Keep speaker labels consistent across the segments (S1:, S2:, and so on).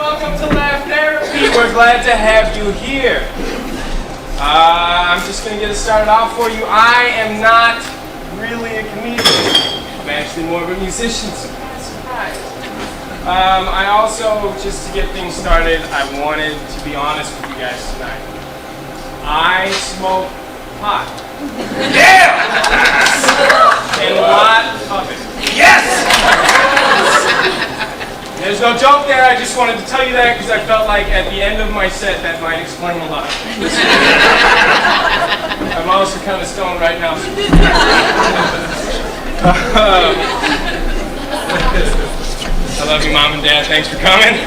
S1: welcome to Laugh Therapy. We're glad to have you here. I'm just going to get it started off for you. I am not really a comedian. I'm actually more of a musician, surprise. I also, just to get things started, I wanted to be honest with you guys tonight. I smoke pot.
S2: Yeah!
S1: And a lot of it.
S2: Yes!
S1: There's no joke there, I just wanted to tell you that because I felt like at the end of my set that might explain a lot. I'm also kind of stoned right now. I love you, Mom and Dad, thanks for coming.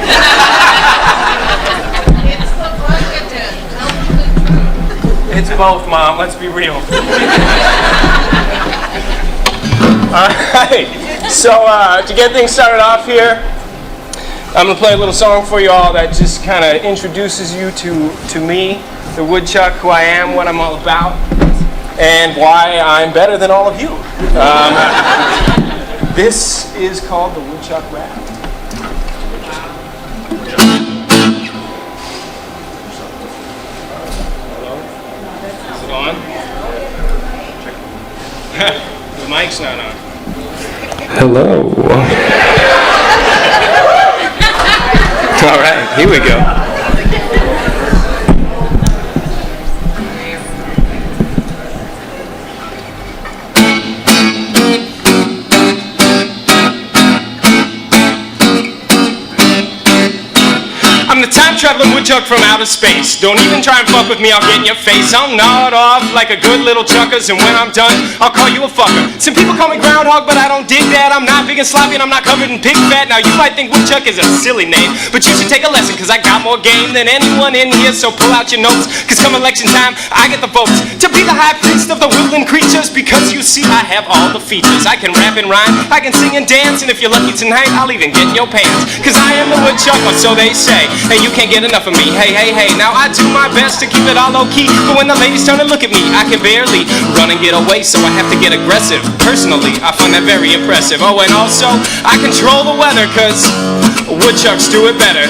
S3: It's the vodka. Tell them the truth.
S1: It's both, Mom, let's be real. Alright, so to get things started off here, I'm going to play a little song for you all that just kind of introduces you to me, the woodchuck, who I am, what I'm all about, and why I'm better than all of you. This is called the Woodchuck Rap. Hello? Is it on? The mic's not on. Hello. All right, here we go. I'm the time-traveling woodchuck from outer space. Don't even try and fuck with me, I'll get in your face. I'll nod off like a good little chuckers, and when I'm done, I'll call you a fucker. Some people call me groundhog, but I don't dig that. I'm not big and sloppy, and I'm not covered in pig fat. Now you might think woodchuck is a silly name, but you should take a lesson, cause I got more game than anyone in here. So pull out your notes, cause come election time, I get the votes to be the high priest of the woodland creatures. Because you see, I have all the features. I can rap and rhyme, I can sing and dance, and if you're lucky tonight, I'll even get in your pants. Cause I am the woodchuck, or so they say, and you can't get enough of me. Hey, hey, hey, now I do my best to keep it all low-key, but when the ladies turn to look at me, I can barely run and get away, so I have to get aggressive. Personally, I find that very impressive. Oh, and also, I control the weather, cause woodchucks do it better.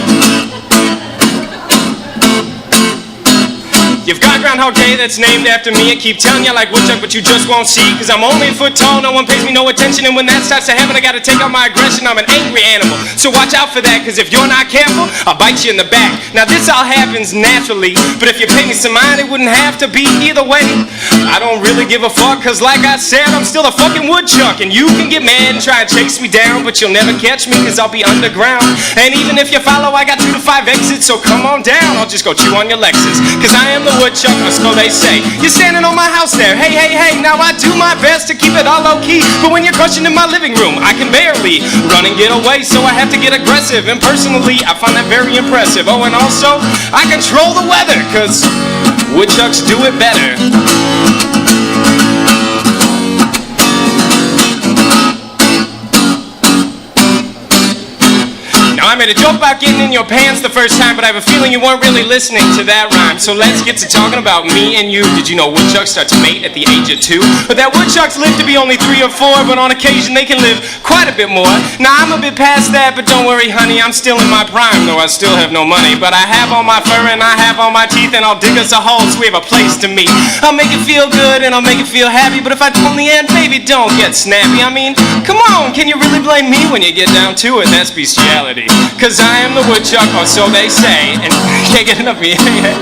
S1: You've got Groundhog Day that's named after me. I keep telling you like woodchuck, but you just won't see. Cause I'm only a foot tall, no one pays me no attention. And when that starts to happen, I gotta take out my aggression. I'm an angry animal, so watch out for that. Cause if you're not careful, I'll bite you in the back. Now this all happens naturally, but if you pay me some mind, it wouldn't have to be either way. I don't really give a fuck, cause like I said, I'm still a fucking woodchuck. And you can get mad and try and chase me down, but you'll never catch me, cause I'll be underground. And even if you follow, I got 2 to 5 exits, so come on down, I'll just go chew on your Lexus. Cause I am the woodchuck, or so they say. You're standing on my house there, hey, hey, hey. Now I do my best to keep it all low-key, but when you're crushing in my living room, I can barely run and get away, so I have to get aggressive. And personally, I find that very impressive. Oh, and also, I control the weather, cause woodchucks do it better. Now I made a joke about getting in your pants the first time, but I have a feeling you weren't really listening to that rhyme. So let's get to talking about me and you. Did you know woodchucks start to mate at the age of 2? But that woodchucks live to be only 3 or 4, but on occasion they can live quite a bit more. Now I'm a bit past that, but don't worry honey, I'm still in my prime, though I still have no money. But I have all my fur and I have all my teeth, and I'll dig us a hole so we have a place to meet. I'll make it feel good and I'll make it feel happy, but if I don't in the end, baby, don't get snappy. I mean, come on, can you really blame me when you get down to it? That's bestiality. Cause I am the woodchuck, or so they say, and you can't get enough of me, hey, hey.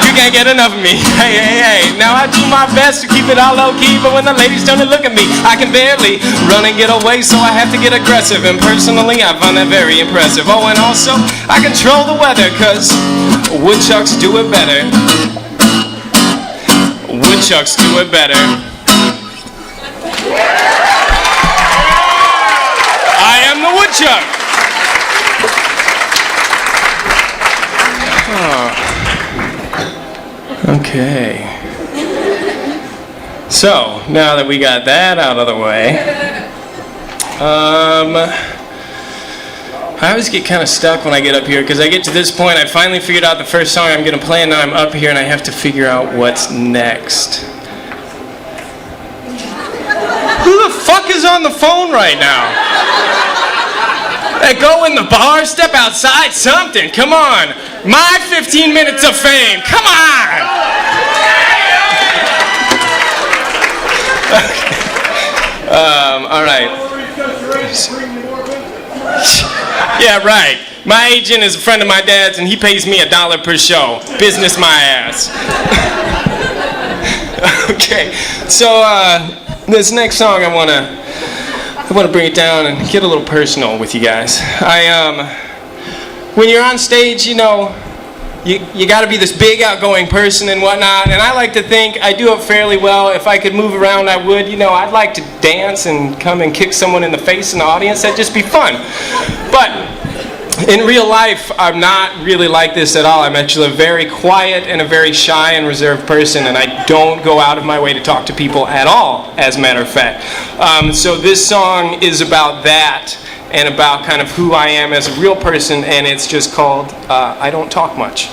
S1: You can't get enough of me, hey, hey, hey. Now I do my best to keep it all low-key, but when the ladies turn to look at me, I can barely run and get away, so I have to get aggressive. And personally, I find that very impressive. Oh, and also, I control the weather, cause woodchucks do it better. Woodchucks do it better. I am the woodchuck. Okay. So, now that we got that out of the way, I always get kind of stuck when I get up here, because I get to this point, I finally figured out the first song I'm going to play, and now I'm up here and I have to figure out what's next. Who the fuck is on the phone right now? Hey, go in the bar, step outside, something. Come on. My 15 minutes of fame. Come on. All right. Yeah, right. My agent is a friend of my dad's, and he pays me $1 per show. Business my ass. Okay, so this next song I wanna bring it down and get a little personal with you guys. When you're on stage, you know, you got to be this big outgoing person and whatnot, and I like to think I do it fairly well. If I could move around, I would. You know, I'd like to dance and come and kick someone in the face in the audience. That'd just be fun. But in real life, I'm not really like this at all. I'm actually a very quiet and a very shy and reserved person, and I don't go out of my way to talk to people at all, as a matter of fact. So this song is about that and about kind of who I am as a real person, and it's just called I Don't Talk Much.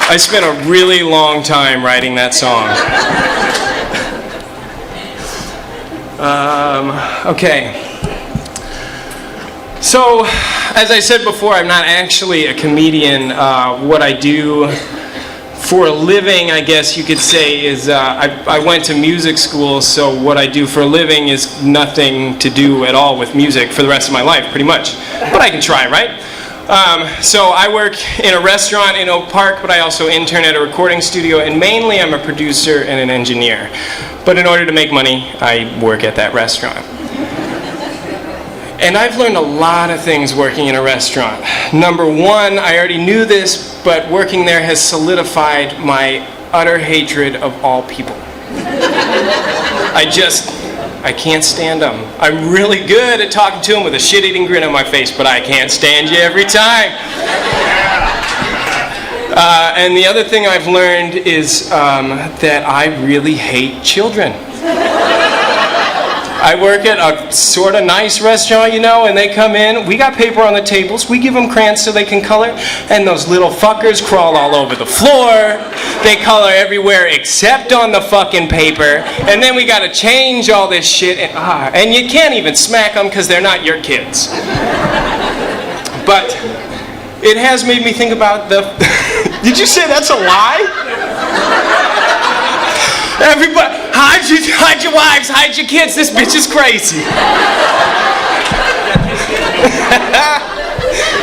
S1: I spent a really long time writing that song. Okay. So, as I said before, I'm not actually a comedian. What I do for a living, I guess you could say, is I went to music school, so what I do for a living is nothing to do at all with music for the rest of my life, pretty much. But I can try, right? So I work in a restaurant in Oak Park, but I also intern at a recording studio, and mainly I'm a producer and an engineer. But in order to make money, I work at that restaurant. And I've learned a lot of things working in a restaurant. Number one, I already knew this, but working there has solidified my utter hatred of all people. I can't stand them. I'm really good at talking to them with a shit-eating grin on my face, but I can't stand you every time. And the other thing I've learned is that I really hate children. I work at a sort of nice restaurant, you know, and they come in, we got paper on the tables, we give them crayons so they can color, and those little fuckers crawl all over the floor, they color everywhere except on the fucking paper, and then we gotta change all this shit, and you can't even smack them because they're not your kids. But it has made me think about the... Did you say that's a lie? Everybody, hide your wives, hide your kids, this bitch is crazy.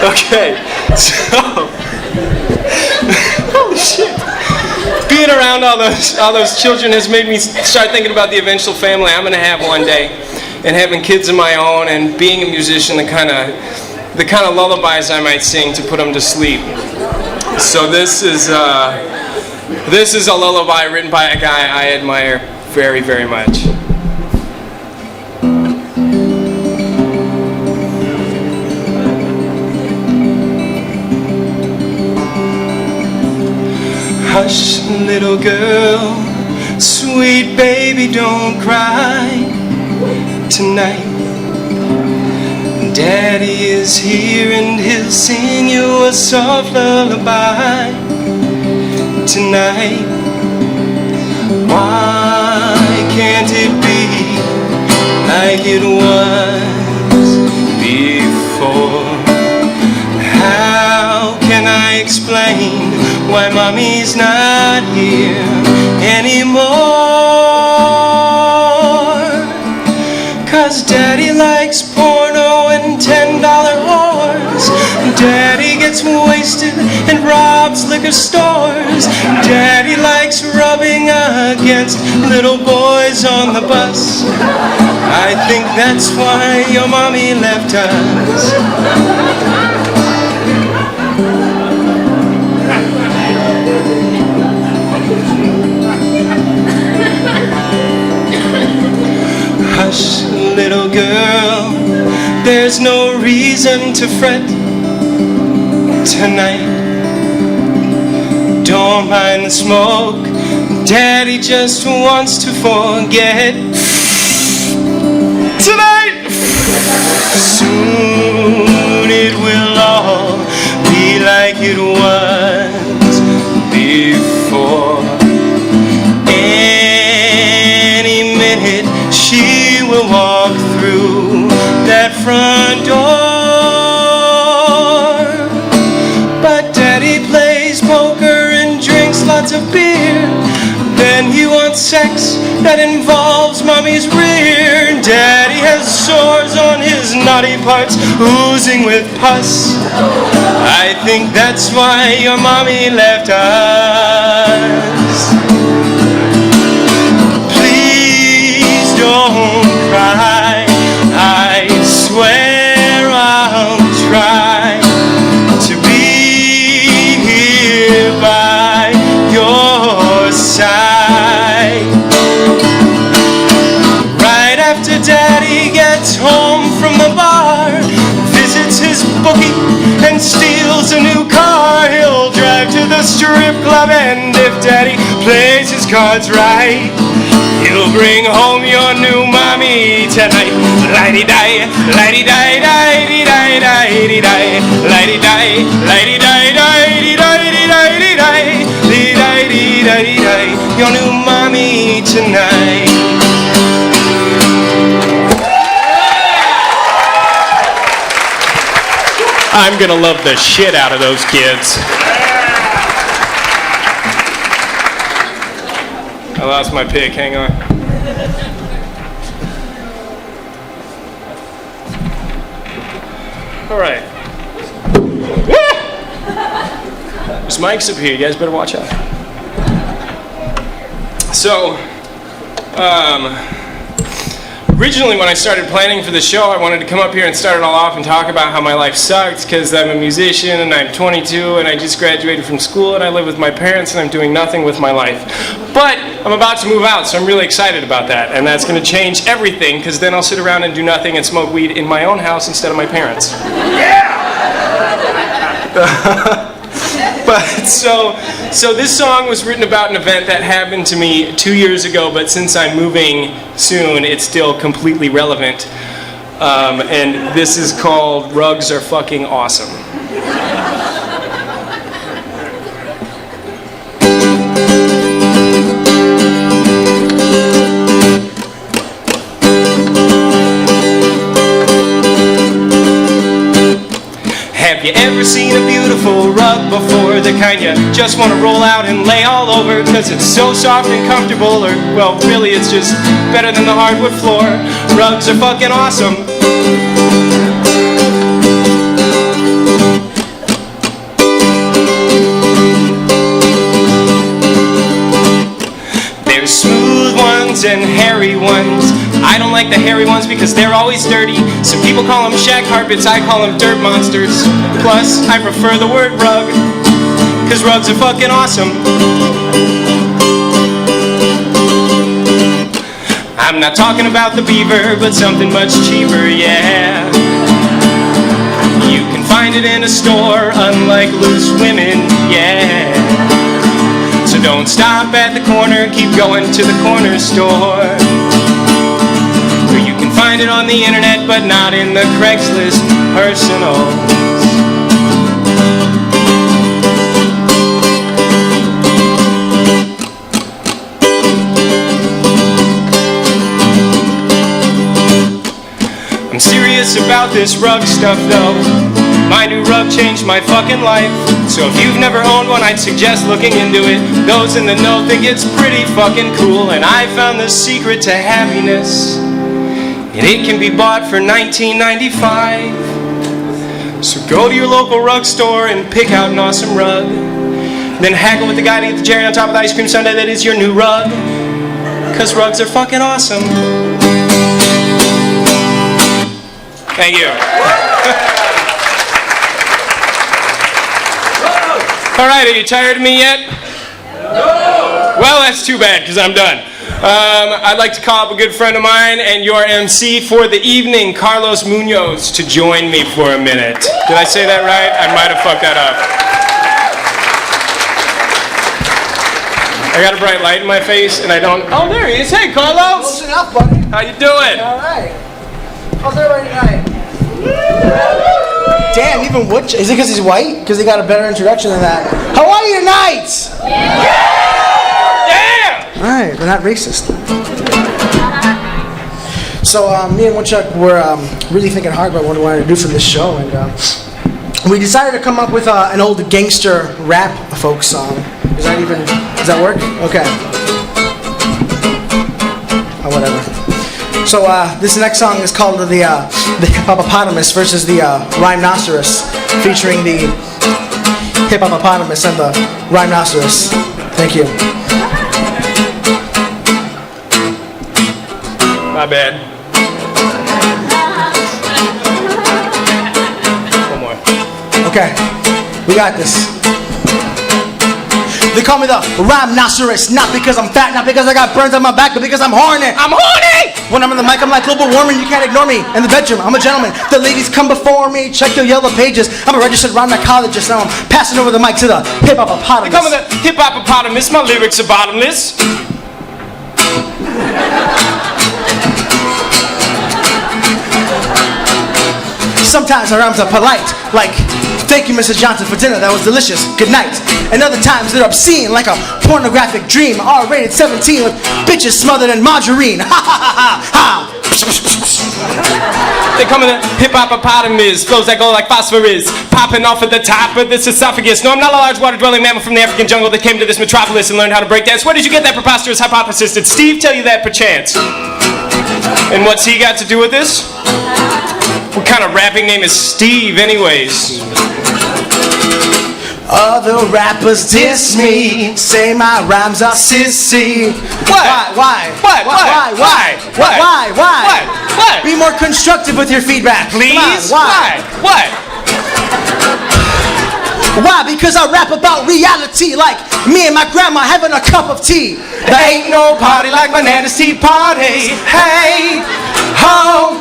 S1: Okay, so, holy shit. Being around all those children has made me start thinking about the eventual family I'm gonna have one day, and having kids of my own, and being a musician, the kind of lullabies I might sing to put them to sleep. So this is a lullaby written by a guy I admire very, very much. Hush, little girl, sweet baby, don't cry. Tonight, Daddy is here and he'll sing you a soft lullaby tonight. Why can't it be like it was before? How can I explain why Mommy's not here anymore? 'Cause Daddy likes porno and $10 whores. Daddy gets wasted and robs liquor stores. Daddy likes rubbing against little boys on the bus. I think that's why your mommy left us. Hush, little girl, there's no reason to fret tonight. Don't mind the smoke, Daddy just wants to forget tonight. Soon it will all be like it was before. Any minute she will walk through that front door. But Daddy plays poker and drinks lots of beer. Then he wants sex that involves Mommy's rear. Daddy has sores on his naughty parts oozing with pus. I think that's why your mommy left us. Please don't cry, I swear I'll try to be here by your side. Right after Daddy gets home from the bar, visits his bookie and steals a new car, he'll drive to the strip club, and if Daddy plays his cards right, he'll bring home your new mommy tonight. Lighty-di, lighty-di, lighty-di, lighty-di, lighty-di, lighty-di, lighty-di, lighty-di, lighty-di, your new mommy tonight. I'm gonna love the shit out of those kids. I lost my pick, hang on. All right. There's mics up here, you guys better watch out. So, originally when I started planning for the show, I wanted to come up here and start it all off and talk about how my life sucks, because I'm a musician and I'm 22 and I just graduated from school and I live with my parents and I'm doing nothing with my life. But I'm about to move out, so I'm really excited about that, and that's going to change everything, because then I'll sit around and do nothing and smoke weed in my own house instead of my parents'. Yeah! But so this song was written about an event that happened to me 2 years ago, but since I'm moving soon, it's still completely relevant. And this is called Rugs Are Fucking Awesome. Have you ever seen a beautiful rug before? The kind you just want to roll out and lay all over, because it's so soft and comfortable, or, well, really it's just better than the hardwood floor. Rugs are fucking awesome. There's smooth ones and hairy ones. I don't like the hairy ones because they're always dirty. Some people call them shag carpets, I call them dirt monsters. Plus, I prefer the word rug, because rugs are fucking awesome. I'm not talking about the beaver, but something much cheaper, yeah. You can find it in a store, unlike loose women, yeah. So don't stop at the corner, keep going to the corner store. find it on the internet, but not in the Craigslist personals. I'm serious about this rug stuff though. My new rug changed my fucking life. So if you've never owned one, I'd suggest looking into it. Those in the know think it's pretty fucking cool. And I found the secret to happiness, and it can be bought for $19.95. So go to your local rug store and pick out an awesome rug. Then haggle with the guy to get the cherry on top of the ice cream sundae that is your new rug. 'Cause rugs are fucking awesome. Thank you. All right, are you tired of me yet? No. Well, that's too bad, because I'm done. I'd like to call up a good friend of mine and your MC for the evening, Carlos Munoz, to join me for a minute. Did I say that right? I might have fucked that up. I got a bright light in my face, and I don't... Oh, there he is. Hey, Carlos.
S2: Close enough, buddy.
S1: How you doing?
S2: All right. How's everybody tonight? Damn, even Woodchuck. Is it because he's white? Because he got a better introduction than that. How are you tonight?
S1: Yeah!
S2: Alright, we're not racist. So, me and Woodchuck were really thinking hard about what we wanted to do for this show, and we decided to come up with an old gangster rap folk song. Does that work? Okay. Oh, whatever. So this next song is called the Hippopotamus versus the Rhinoceros, featuring the Hippopotamus and the Rhinoceros. Thank you.
S1: My bad. One more.
S2: Okay, we got this. They call me the Rhinoceros, not because I'm fat, not because I got burns on my back, but because I'm horny.
S1: I'm horny!
S2: When I'm on the mic, I'm like global warming, you can't ignore me. In the bedroom, I'm a gentleman. The ladies come before me, check your yellow pages. I'm a registered rhymecologist, now I'm passing over the mic to the hippopotamus.
S1: They call me the hippopotamus, my lyrics are bottomless.
S2: Sometimes my rhymes are polite, like, thank you, Mrs. Johnson, for dinner, that was delicious, good night. And other times they're obscene, like a pornographic dream, R-rated 17 with bitches smothered in margarine. Ha ha ha ha ha!
S1: They come in the hippopotamus, flows that glow like phosphorus, popping off at the top of this esophagus. No, I'm not a large water-dwelling mammal from the African jungle that came to this metropolis and learned how to break dance. Where did you get that preposterous hypothesis? Did Steve tell you that perchance? And what's he got to do with this? What kind of rapping name is Steve, anyways?
S2: Other rappers diss me, say my rhymes are sissy.
S1: What?
S2: Why?
S1: What?
S2: Why?
S1: Why? What?
S2: Why?
S1: What? What?
S2: Be more constructive with your feedback.
S1: Please?
S2: Come on, why?
S1: What?
S2: Why? Because I rap about reality, like me and my grandma having a cup of tea.
S1: There ain't no party like Bananas Tea Party. Hey, ho.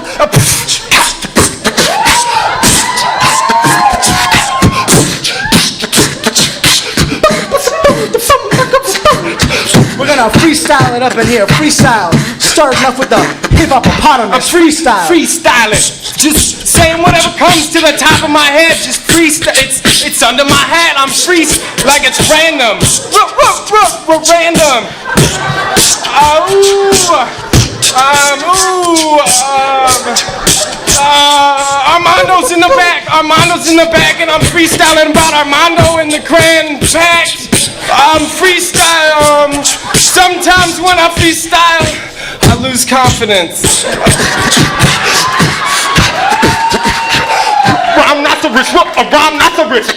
S2: We're gonna freestyle it up in here. Freestyle. Starting off with the hippopotamus. Freestyle.
S1: Freestyling. Just saying whatever comes to the top of my head. Just freestyle. It's under my hat. I'm free like it's random. Random. Armando's in the back. Armando's in the back, and I'm freestyling about Armando in the Cran Project. I'm freestyle. Sometimes when I freestyle, I lose confidence. I'm not the rich. I'm not the rich.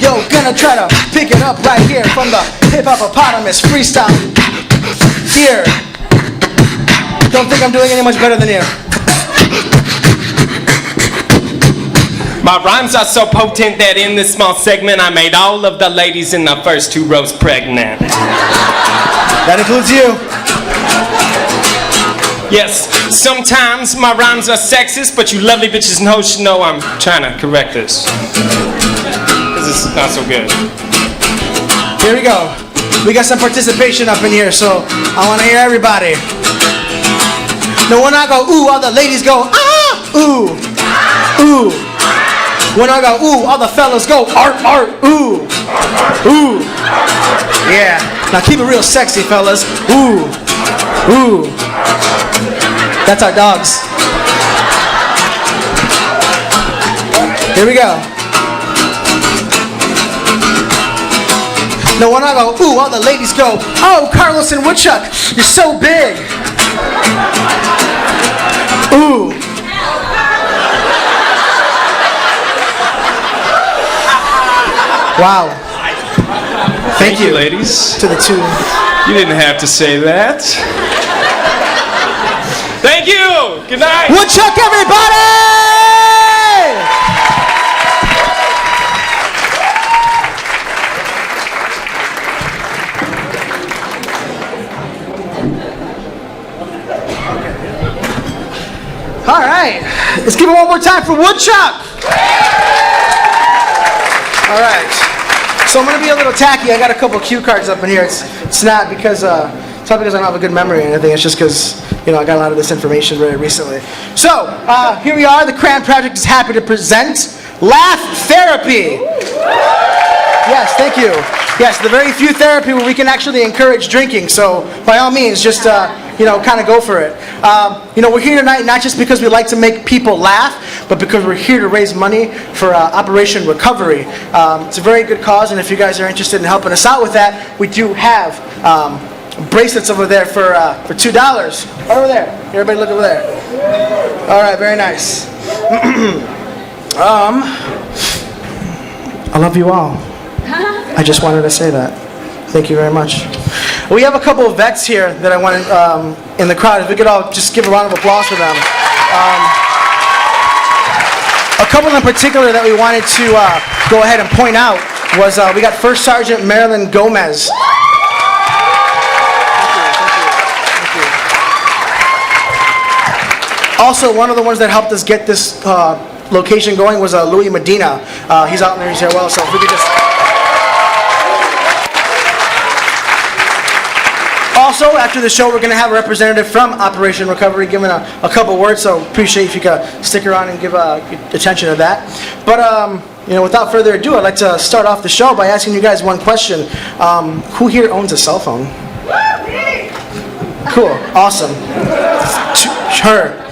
S2: Yo, gonna try to pick it up right here from the hippopotamus freestyle. Here. Don't think I'm doing any much better than you.
S1: My rhymes are so potent that in this small segment I made all of the ladies in the first 2 rows pregnant.
S2: That includes you.
S1: Yes, sometimes my rhymes are sexist, but you lovely bitches and hoes should know I'm trying to correct this. Because it's not so good.
S2: Here we go. We got some participation up in here, so I want to hear everybody. Now when I go ooh, all the ladies go ah, ooh, ooh. When I go ooh, all the fellas go art, art, ooh, ooh. Yeah. Now keep it real sexy, fellas. Ooh, ooh. That's our dogs. Here we go. Now when I go ooh, all the ladies go, oh, Carlos and Woodchuck, you're so big. Ooh. Wow.
S1: Thank you, ladies.
S2: To the two.
S1: You didn't have to say that. Thank you. Good night.
S2: Woodchuck, everybody! All right, let's give it one more time for Woodchuck. All right, so I'm gonna be a little tacky. I got a couple cue cards up in here. It's not because I don't have a good memory or anything. It's just because I got a lot of this information very recently. So here we are. The Cran Project is happy to present Laugh Therapy. Yes, thank you. Yes, the very few therapy where we can actually encourage drinking. So by all means, just kind of go for it. We're here tonight not just because we like to make people laugh, but because we're here to raise money for Operation Recovery. It's a very good cause, and if you guys are interested in helping us out with that, we do have bracelets over there for $2. Right over there. Everybody look over there. All right, very nice. I love you all. I just wanted to say that. Thank you very much. We have a couple of vets here that I want in the crowd. If we could all just give a round of applause for them. A couple in particular that we wanted to go ahead and point out was we got First Sergeant Marilyn Gomez. Also, one of the ones that helped us get this location going was Louis Medina. He's out there, he's here well, so if we could just... Also, after the show, we're going to have a representative from Operation Recovery giving a couple words, so appreciate if you could stick around and give attention to that. But, without further ado, I'd like to start off the show by asking you guys one question. Who here owns a cell phone? Cool. Awesome. Her.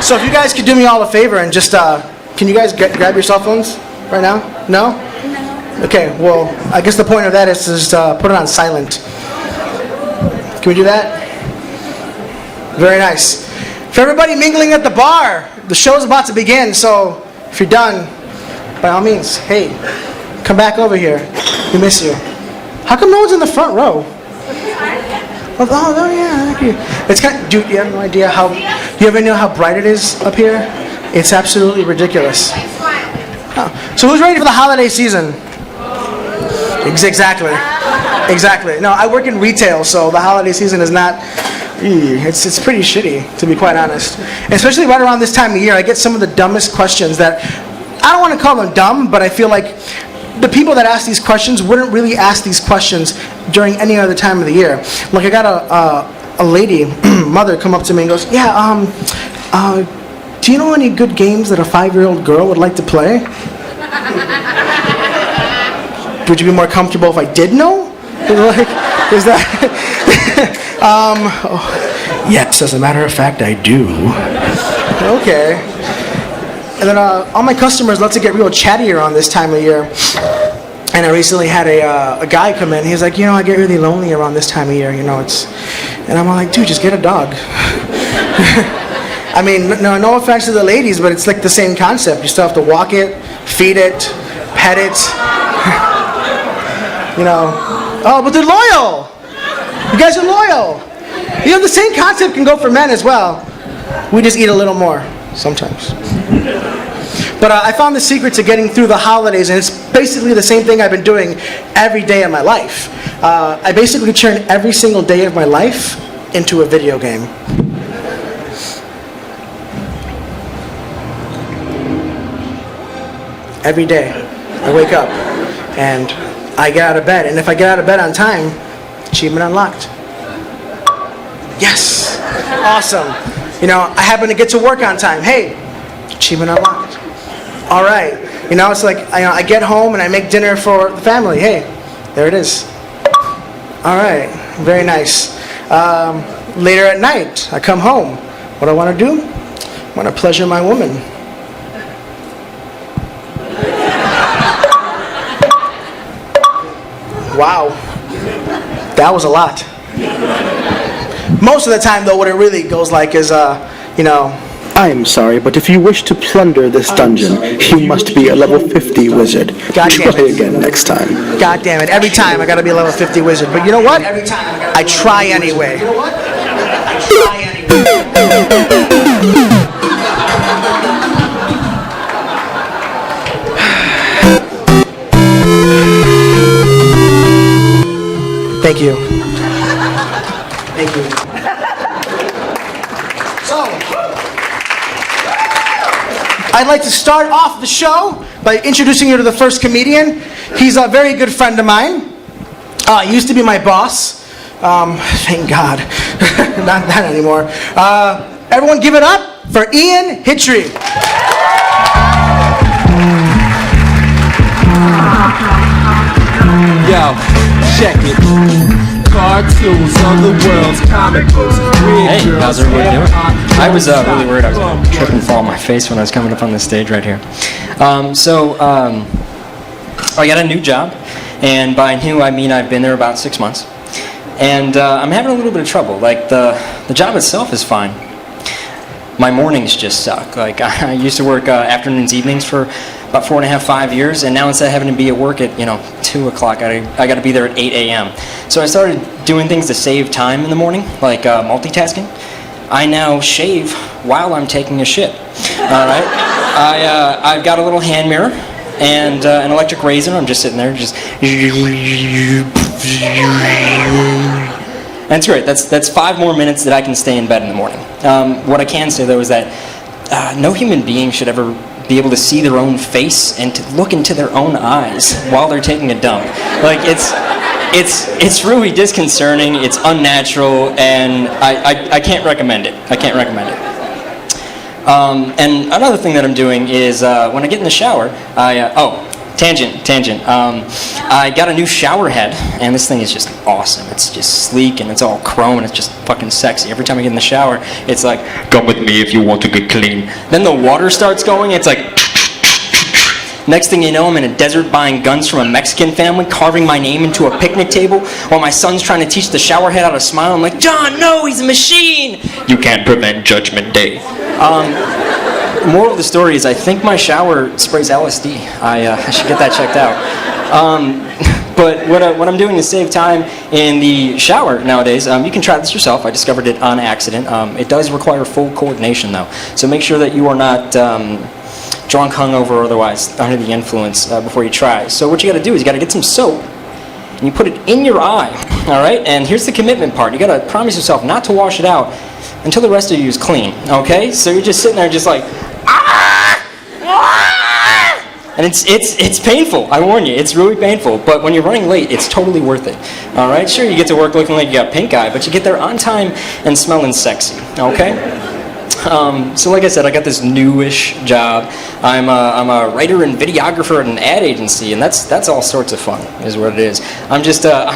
S2: So if you guys could do me all a favor and just, can you guys grab your cell phones right now? No? No. Okay, well, I guess the point of that is to just put it on silent. Can we do that? Very nice. For everybody mingling at the bar, the show's about to begin, so if you're done, by all means, hey, come back over here. We miss you. How come no one's in the front row? Oh yeah, thank you. It's kind of, do you have no idea how, you ever know how bright it is up here? It's absolutely ridiculous. Oh. So who's ready for the holiday season? Exactly. Exactly. No, I work in retail, so the holiday season is not, it's pretty shitty, to be quite honest. And especially right around this time of year, I get some of the dumbest questions that, I don't want to call them dumb, but I feel like the people that ask these questions wouldn't really ask these questions during any other time of the year. Like I got a lady, mother, come up to me and goes, yeah, do you know any good games that a 5-year-old girl would like to play? Would you be more comfortable if I did know? Like, is that? Yes, as a matter of fact, I do. Okay. And then all my customers love to get real chatty around this time of year. And I recently had a guy come in. He was like, I get really lonely around this time of year. And I'm like, dude, just get a dog. I mean, no offense to the ladies, but it's like the same concept. You still have to walk it, feed it, pet it. Oh, but they're loyal. You guys are loyal. The same concept can go for men as well. We just eat a little more sometimes. But I found the secret to getting through the holidays, and it's basically the same thing I've been doing every day of my life. I basically turn every single day of my life into a video game. Every day, I wake up, and I get out of bed, and if I get out of bed on time, achievement unlocked. Yes. awesome. You know, I happen to get to work on time. Hey, achievement unlocked. All right. You know, it's like I get home and I make dinner for the family. Hey, there it is. All right, very nice. Later at night, I come home. What do I want to do? I want to pleasure my woman. Wow, that was a lot. Most of the time, though, what it really goes like is, you know,
S4: I am sorry, but if you wish to plunder this dungeon, you must be a level 50 wizard.
S2: God damn
S4: Try
S2: it.
S4: again next time.
S2: God damn it, every time I gotta be a level 50 wizard. But you know what? I try anyway. Thank you. Thank you. So, I'd like to start off the show by introducing you to the first comedian. He's a very good friend of mine. He used to be my boss. Thank God. Not that anymore. Everyone give it up for Ian Hitry.
S5: Yo, check it. Cartoons on the world's comic books.
S6: Hey, how's everybody doing? I was really worried I was going to trip and fall on my face when I was coming up on this stage right here. I got a new job, and by new I mean I've been there about 6 months. And I'm having a little bit of trouble. Like, the job itself is fine. My mornings just suck. Like, I used to work afternoons, evenings for about 4.5, 5 years, and now instead of having to be at work at 2 o'clock, I got to be there at 8 a.m. So I started doing things to save time in the morning, like multitasking. I now shave while I'm taking a shit. All right, I've got a little hand mirror and an electric razor. I'm just sitting there, just. And it's great. That's 5 more minutes that I can stay in bed in the morning. What I can say though is that no human being should ever be able to see their own face and to look into their own eyes while they're taking a dump. Like, it's really disconcerting, it's unnatural, and I can't recommend it. I can't recommend it. And another thing that I'm doing is when I get in the shower, Tangent. I got a new shower head, and this thing is just awesome. It's just sleek, and it's all chrome, and it's just fucking sexy. Every time I get in the shower, it's like, come with me if you want to get clean. Then the water starts going, it's like, next thing you know, I'm in a desert buying guns from a Mexican family, carving my name into a picnic table, while my son's trying to teach the shower head how to smile. I'm like, John, no, he's a machine! You can't prevent Judgment Day. Moral of the story is I think my shower sprays LSD. I should get that checked out. But what I'm doing to save time in the shower nowadays, you can try this yourself. I discovered it on accident. It does require full coordination though. So make sure that you are not drunk, hungover, or otherwise under the influence before you try. So what you got to do is you got to get some soap and you put it in your eye. All right? And here's the commitment part. You got to promise yourself not to wash it out until the rest of you is clean. Okay? So you're just sitting there just like, and it's painful. I warn you, it's really painful. But when you're running late, it's totally worth it. All right, sure, you get to work looking like you got pink eye, but you get there on time and smelling sexy. Okay. So like I said, I got this newish job. I'm a writer and videographer at an ad agency, and that's all sorts of fun, is what it is. I'm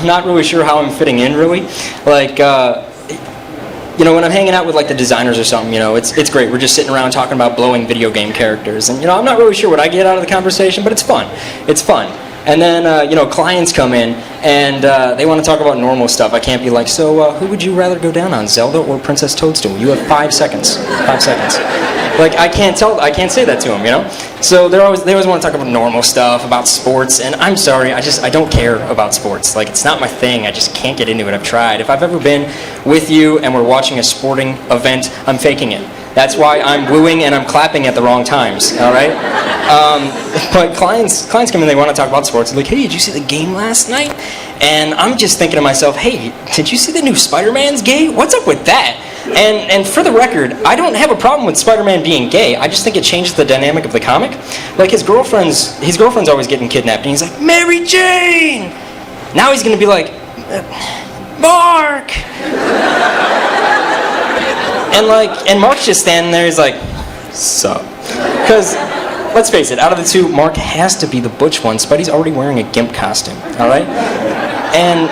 S6: not really sure how I'm fitting in, really. Like. When I'm hanging out with like the designers or something, it's great. We're just sitting around talking about blowing video game characters, and I'm not really sure what I get out of the conversation, but it's fun. It's fun. And then clients come in and they want to talk about normal stuff. I can't be like, so who would you rather go down on, Zelda or Princess Toadstool? You have 5 seconds. 5 seconds. Like I can't say that to them, So they always want to talk about normal stuff, about sports, and I'm sorry, I don't care about sports. Like, it's not my thing. I just can't get into it. I've tried. If I've ever been with you and we're watching a sporting event, I'm faking it. That's why I'm wooing and I'm clapping at the wrong times. All right. But clients come in, they want to talk about sports. They're like, hey, did you see the game last night? And I'm just thinking to myself, hey, did you see the new Spider-Man's gay? What's up with that? And for the record, I don't have a problem with Spider-Man being gay. I just think it changes the dynamic of the comic. Like his girlfriend's always getting kidnapped, and he's like, Mary Jane! Now he's gonna be like, Mark! And Mark's just standing there. He's like, sup? Because let's face it, out of the two, Mark has to be the butch one. Spuddy's already wearing a gimp costume. All right, and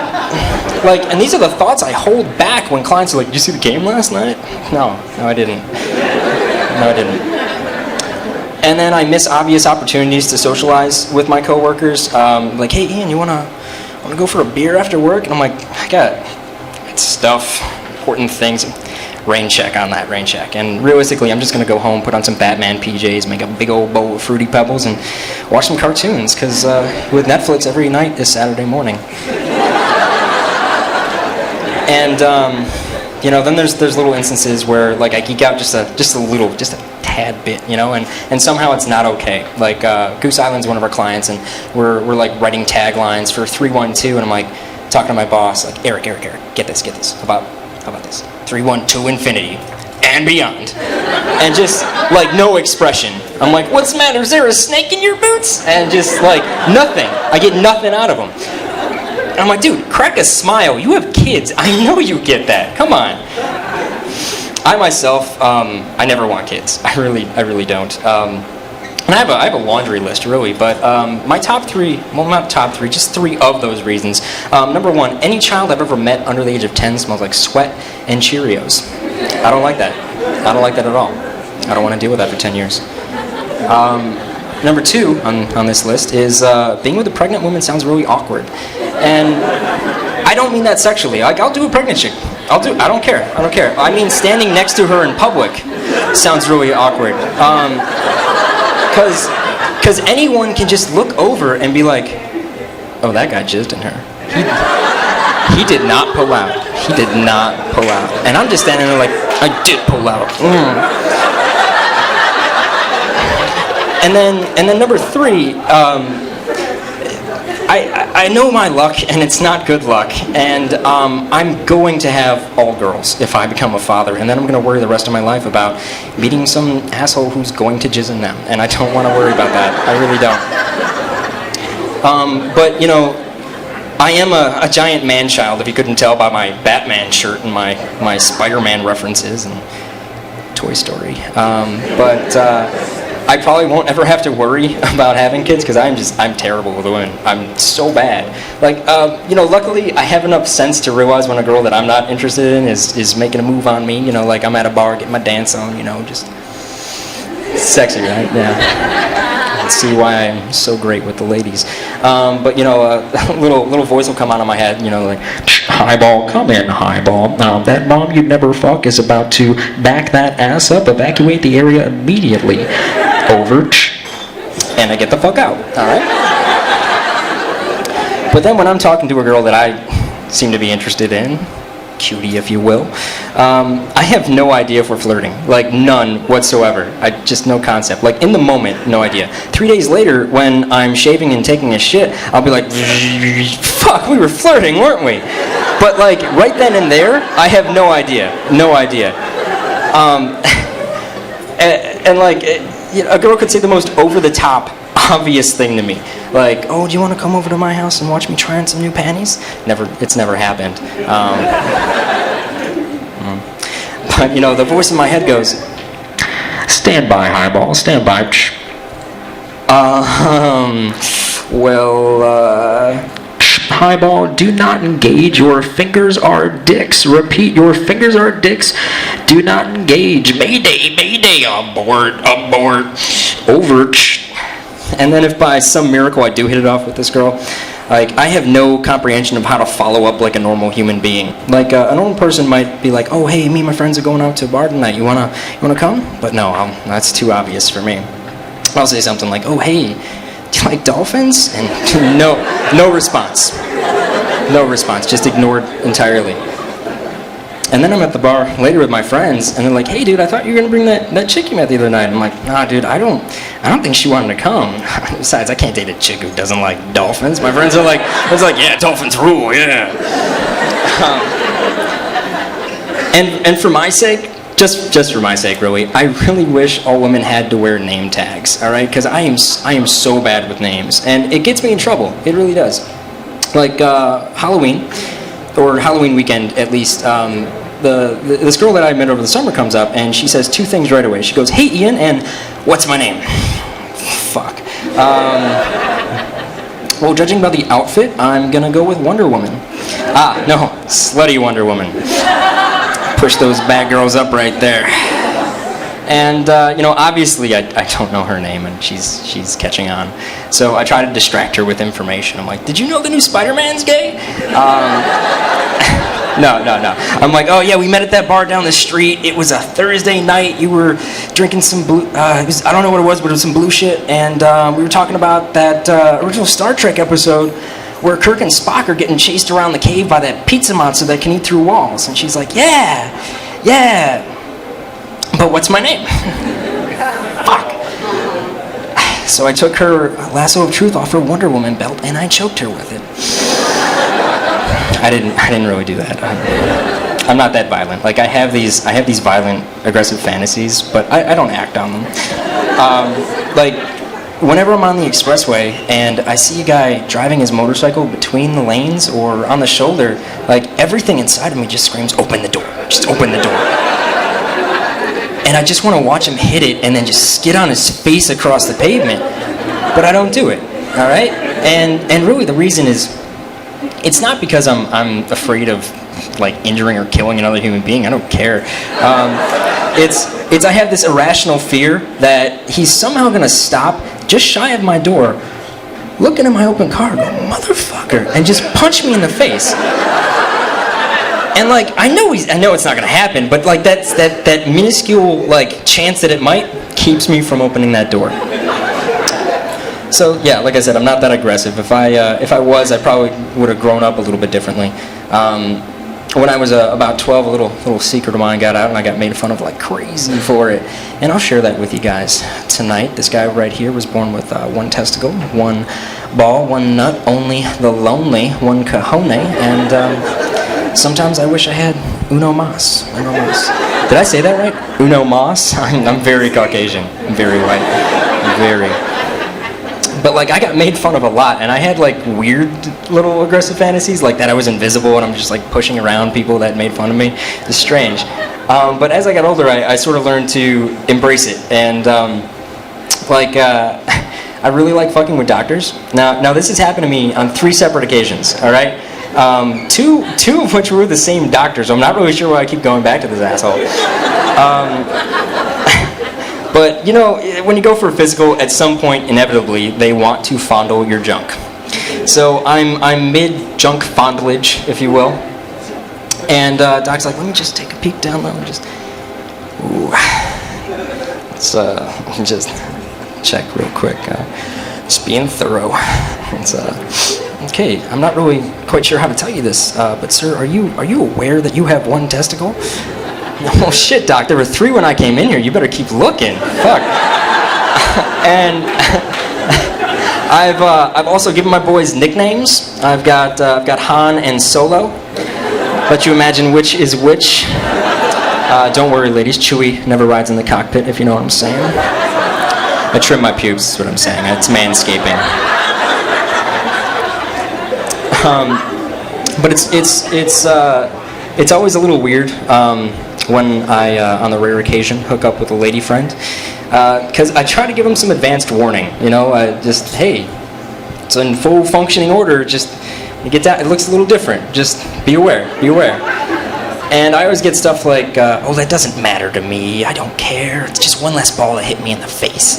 S6: these are the thoughts I hold back when clients are like, "Did you see the game last night?" No, I didn't. And then I miss obvious opportunities to socialize with my coworkers. Like, hey, Ian, you wanna go for a beer after work? And I'm like, I got stuff, important things. Rain check on that, rain check. And realistically, I'm just gonna go home, put on some Batman PJs, make a big old bowl of Fruity Pebbles, and watch some cartoons. Because with Netflix, every night is Saturday morning. And then there's little instances where like I geek out just a tad bit, and somehow it's not okay. Like Goose Island's one of our clients, and we're like writing taglines for 312, and I'm like talking to my boss, like Eric, get this, how about this, 312 infinity and beyond, and just like no expression. I'm like, what's the matter? Is there a snake in your boots? And just like nothing. I get nothing out of them. And I'm like, dude, crack a smile. You have kids. I know you get that. Come on. I myself, I never want kids. I really don't. And I have a laundry list, really, but my top three, well, not top three, just three of those reasons. Number one, any child I've ever met under the age of 10 smells like sweat and Cheerios. I don't like that. I don't like that at all. I don't want to deal with that for 10 years. Number two on this list is being with a pregnant woman sounds really awkward. And I don't mean that sexually. Like, I'll do a pregnant chick. I don't care. I mean, standing next to her in public sounds really awkward. Because anyone can just look over and be like, oh, that guy jizzed in her. He did not pull out. He did not pull out. And I'm just standing there like, I did pull out. And then number three, I know my luck, and it's not good luck, and I'm going to have all girls if I become a father, and then I'm going to worry the rest of my life about meeting some asshole who's going to jizz in them, and I don't want to worry about that. I really don't. But, I am a giant man-child, if you couldn't tell by my Batman shirt and my Spider-Man references and Toy Story. I probably won't ever have to worry about having kids because I'm terrible with women. I'm so bad. Like, luckily I have enough sense to realize when a girl that I'm not interested in is making a move on me. Like I'm at a bar getting my dance on. Just sexy, right? Yeah. Let's see why I'm so great with the ladies. But a little voice will come out of my head. Like, highball, come in, highball. That mom you'd never fuck is about to back that ass up. Evacuate the area immediately. Over, and I get the fuck out, alright? But then when I'm talking to a girl that I seem to be interested in, cutie if you will, I have no idea if we're flirting. Like, none whatsoever. Just no concept. Like, in the moment, no idea. 3 days later, when I'm shaving and taking a shit, I'll be like, fuck, we were flirting, weren't we? But like, right then and there, I have no idea. No idea. And like, a girl could say the most over-the-top, obvious thing to me. Like, oh, do you want to come over to my house and watch me try on some new panties? It's never happened. But, the voice in my head goes, stand by, highball, stand by. Highball, do not engage. Your fingers are dicks. Repeat, your fingers are dicks. Do not engage. Mayday, mayday, abort, over. And then if by some miracle I do hit it off with this girl, like, I have no comprehension of how to follow up like a normal human being. Like, a normal person might be like, oh, hey, me and my friends are going out to a bar tonight. You wanna come? But no, that's too obvious for me. I'll say something like, oh, hey, do you like dolphins? And no response. No response, just ignored entirely. And then I'm at the bar later with my friends, and they're like, hey, dude, I thought you were going to bring that chick you met the other night. I'm like, nah, dude, I don't think she wanted to come. Besides, I can't date a chick who doesn't like dolphins. My friends are like, yeah, dolphins rule, yeah. And for my sake, just for my sake, really, I really wish all women had to wear name tags, all right? Because I am so bad with names, and it gets me in trouble. It really does. Like Halloween, or Halloween weekend at least, this girl that I met over the summer comes up, and she says two things right away. She goes, "Hey, Ian," and "What's my name?" Fuck. Well, judging by the outfit, I'm gonna go with Wonder Woman. No, slutty Wonder Woman. Push those bad girls up right there. And, obviously I don't know her name, and she's catching on. So I try to distract her with information. I'm like, "Did you know the new Spider-Man's gay?" No. I'm like, "Oh, yeah, we met at that bar down the street. It was a Thursday night. You were drinking some blue, I don't know what it was, but it was some blue shit. And we were talking about that original Star Trek episode where Kirk and Spock are getting chased around the cave by that pizza monster that can eat through walls." And she's like, yeah. But what's my name? Fuck. So I took her lasso of truth off her Wonder Woman belt, and I choked her with it. I didn't really do that. I'm not that violent. Like, I have these violent, aggressive fantasies, but I don't act on them. Like, whenever I'm on the expressway and I see a guy driving his motorcycle between the lanes or on the shoulder, like, everything inside of me just screams, "Open the door. Just open the door." And I just want to watch him hit it and then just skid on his face across the pavement. But I don't do it, all right? And really the reason is, it's not because I'm afraid of, like, injuring or killing another human being. I don't care. It's I have this irrational fear that he's somehow going to stop just shy of my door, look into my open car, go, "Motherfucker," and just punch me in the face. And, like, I know it's not gonna happen, but, like, that minuscule, like, chance that it might keeps me from opening that door. So yeah, like I said, I'm not that aggressive. If I was, I probably would have grown up a little bit differently. When I was about 12, a little secret of mine got out, and I got made fun of like crazy for it. And I'll share that with you guys tonight. This guy right here was born with one testicle, one ball, one nut, only the lonely, one cajone, and sometimes I wish I had uno mas. Uno mas. Did I say that right? Uno mas? I'm very Caucasian. I'm very white. Very. But like, I got made fun of a lot, and I had like weird little aggressive fantasies, like that I was invisible and I'm just like pushing around people that made fun of me. It's strange. But as I got older, I sort of learned to embrace it, and I really like fucking with doctors. Now this has happened to me on 3 separate occasions. All right. Two of which were the same doctor, so I'm not really sure why I keep going back to this asshole. But you know, when you go for a physical, at some point, inevitably, they want to fondle your junk. So I'm mid-junk fondlage, if you will. And Doc's like, let me just take a peek down there and just, ooh. Let's just check real quick. Just being thorough. It's okay. I'm not really quite sure how to tell you this, but sir, are you aware that you have 1 testicle? Oh shit, Doc, there were 3 when I came in here. You better keep looking. Fuck. And I've also given my boys nicknames. I've got Han and Solo. Let you imagine which is which. Don't worry, ladies. Chewie never rides in the cockpit, if you know what I'm saying. I trim my pubes, is what I'm saying. It's manscaping. But it's always a little weird when I, on the rare occasion, hook up with a lady friend, because I try to give them some advanced warning. You know, just hey, it's in full functioning order. Just you get down. It looks a little different. Just be aware. Be aware. And I always get stuff like, oh, that doesn't matter to me. I don't care. It's just one less ball that hit me in the face.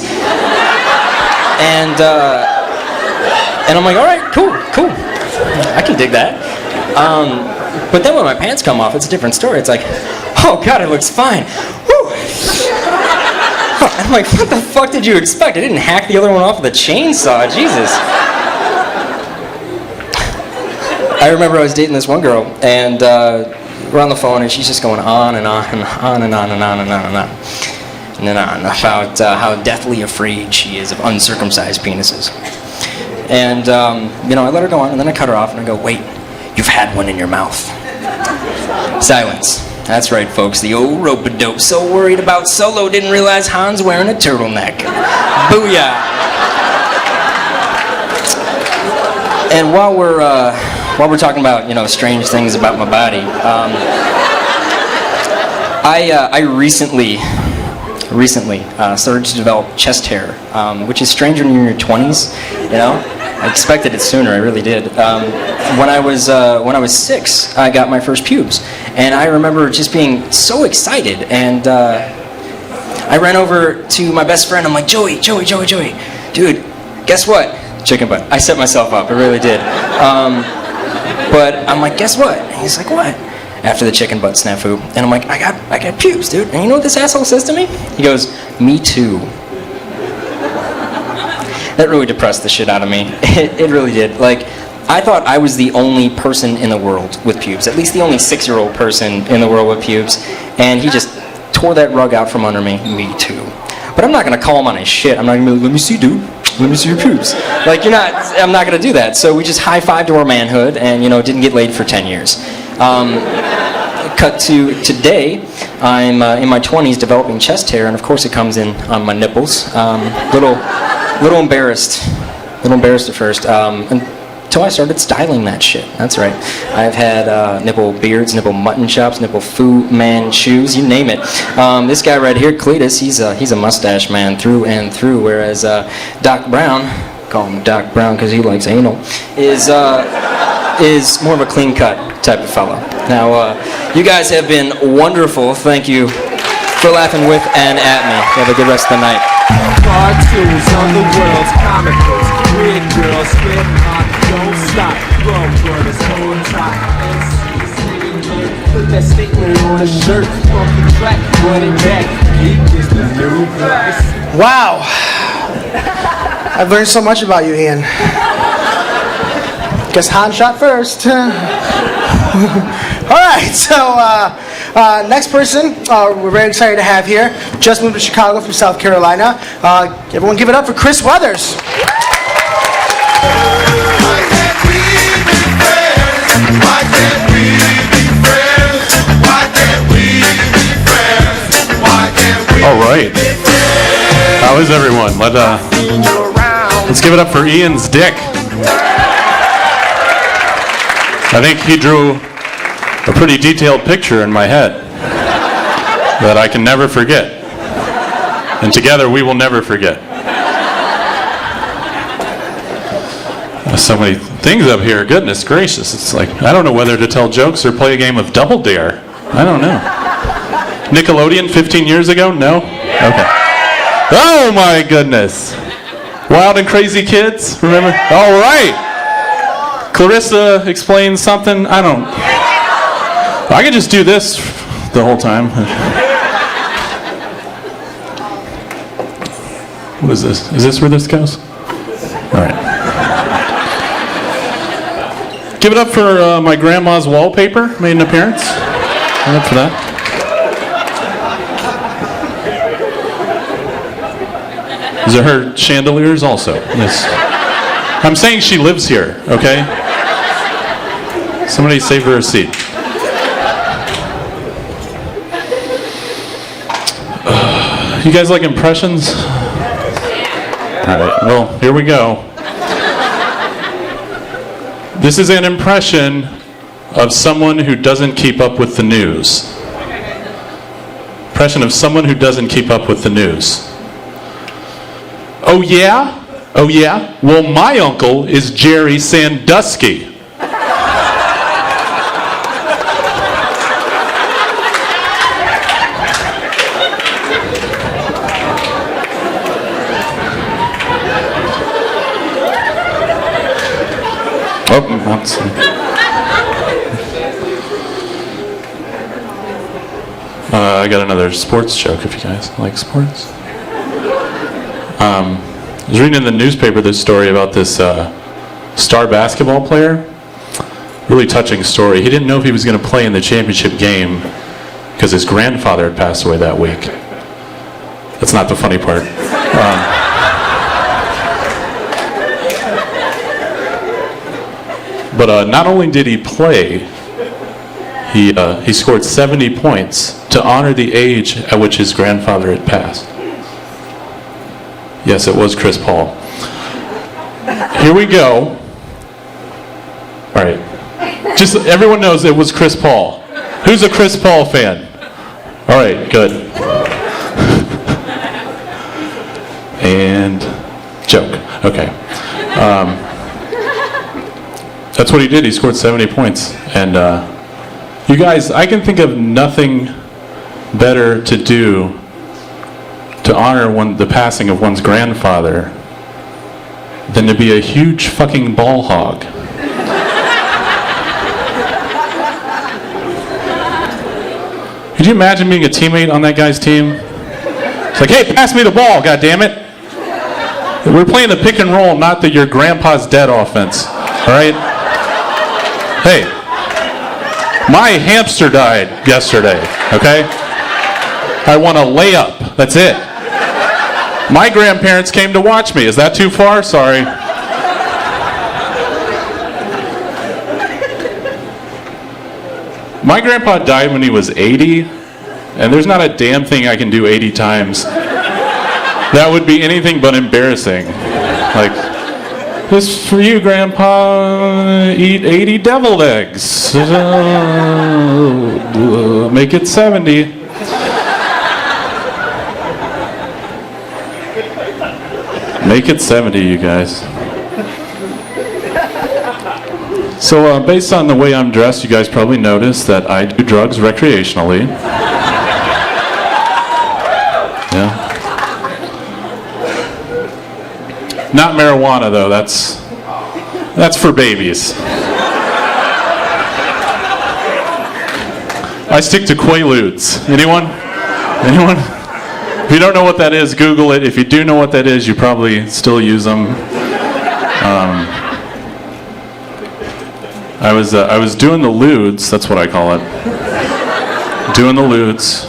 S6: And I'm like, all right, cool. I can dig that. But then when my pants come off, it's a different story. It's like, oh God, it looks fine. Whew. I'm like, what the fuck did you expect? I didn't hack the other one off with a chainsaw. Jesus. I remember I was dating this one girl, and we're on the phone, and she's just going on and on and on and on and on and on and on and on about how deathly afraid she is of uncircumcised penises. And you know, I let her go on, and then I cut her off, and I go, wait, you've had one in your mouth. Silence. That's right, folks. The old rope-a-dope, so worried about Solo, didn't realize Han's wearing a turtleneck. Booyah! And while we're talking about, you know, strange things about my body, I recently started to develop chest hair, which is strange when you're in your 20s. You know, I expected it sooner. I really did. When I was 6, I got my first pubes, and I remember just being so excited. And I ran over to my best friend. I'm like, Joey, dude, guess what? Chicken butt. I set myself up. I really did. But I'm like, guess what? And he's like, what? After the chicken butt snafu. And I'm like, I got pubes, dude. And you know what this asshole says to me? He goes, me too. That really depressed the shit out of me. It really did. Like, I thought I was the only person in the world with pubes. At least the only 6-year-old person in the world with pubes. And he just tore that rug out from under me. Me too. But I'm not going to call him on his shit. I'm not going to be like, let me see, dude. Let me see your pubes. Like, I'm not going to do that. So we just high-fived our manhood and, didn't get laid for 10 years. Cut to today, I'm in my 20s developing chest hair, and of course it comes in on my nipples. Little embarrassed at first, until I started styling that shit. That's right. I've had nipple beards, nipple mutton chops, nipple Fu Manchus, you name it. This guy right here, Cletus, he's a mustache man through and through, whereas Doc Brown, call him Doc Brown because he likes anal, is more of a clean-cut type of fellow. Now, you guys have been wonderful. Thank you for laughing with and at me. Have a good rest of the night.
S5: Cartoons on the world's comicals. Weird girls, spit hot, don't stop. Blow brothers, hold top. Put that statement on a shirt. Off the track, run it back. Geek is the new price.
S2: Wow. I've learned so much about you, Ian. Guess Han shot first. All right, so next person we're very excited to have here. Just moved to Chicago from South Carolina. Everyone give it up for Chris Weathers.
S7: All right. How is everyone? Let's give it up for Ian's dick. I think he drew a pretty detailed picture in my head that I can never forget. And together we will never forget. So many things up here, goodness gracious. It's like, I don't know whether to tell jokes or play a game of Double Dare. I don't know. Nickelodeon 15 years ago? No? Okay. Oh my goodness. Wild and Crazy Kids, remember? All right. Clarissa explains something. I could just do this the whole time. What is this? Is this where this goes? All right. Give it up for my grandma's wallpaper. Made an appearance. Give it up for that. These are her chandeliers also. Yes. I'm saying she lives here, okay? Somebody save her a seat. You guys like impressions? All right, well, here we go. This is an impression of someone who doesn't keep up with the news. Impression of someone who doesn't keep up with the news. Oh yeah? Oh yeah? Well, my uncle is Jerry Sandusky. Oh, that's... I got another sports joke if you guys like sports. I was reading in the newspaper this story about this star basketball player. Really touching story. He didn't know if he was going to play in the championship game because his grandfather had passed away that week. That's not the funny part. But not only did he play, he scored 70 points to honor the age at which his grandfather had passed. Yes, it was Chris Paul. Here we go. All right. Just everyone knows it was Chris Paul. Who's a Chris Paul fan? All right, good. And joke. Okay. That's what he did. He scored 70 points. And you guys, I can think of nothing better to do to honor the passing of one's grandfather than to be a huge fucking ball hog. Could you imagine being a teammate on that guy's team? It's like, hey, pass me the ball, goddammit. We're playing the pick and roll, not the your grandpa's dead offense. Alright? Hey, my hamster died yesterday, okay? I want a layup. That's it. My grandparents came to watch me. Is that too far? Sorry. My grandpa died when he was 80, and there's not a damn thing I can do 80 times. That would be anything but embarrassing. Like, this for you, Grandpa. Eat 80 deviled eggs. Make it 70. Make it 70, you guys. So based on the way I'm dressed, you guys probably noticed that I do drugs recreationally. Yeah. Not marijuana, though. That's for babies. I stick to Quaaludes. Anyone? Anyone? If you don't know what that is, Google it. If you do know what that is, you probably still use them. I was doing the lewds. That's what I call it. Doing the lewds.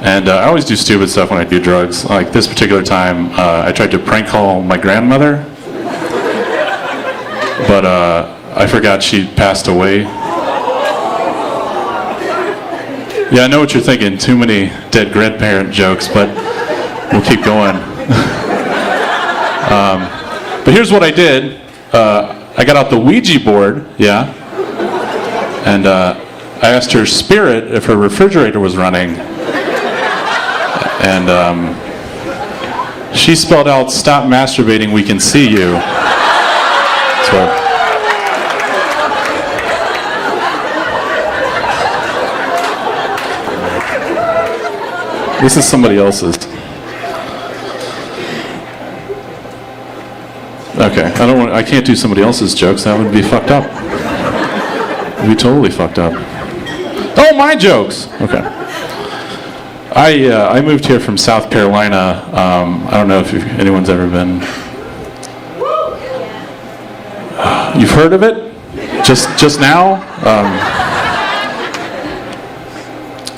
S7: And I always do stupid stuff when I do drugs. Like this particular time, I tried to prank call my grandmother, but I forgot she passed away. Yeah, I know what you're thinking. Too many dead grandparent jokes, but we'll keep going. But here's what I did. I got out the Ouija board, yeah, and I asked her spirit if her refrigerator was running. And she spelled out, "Stop masturbating, we can see you." So, this is somebody else's. Okay, I can't do somebody else's jokes. That would be fucked up. It would be totally fucked up. Oh, my jokes. Okay. I moved here from South Carolina. I don't know if anyone's ever been. You've heard of it? Just now?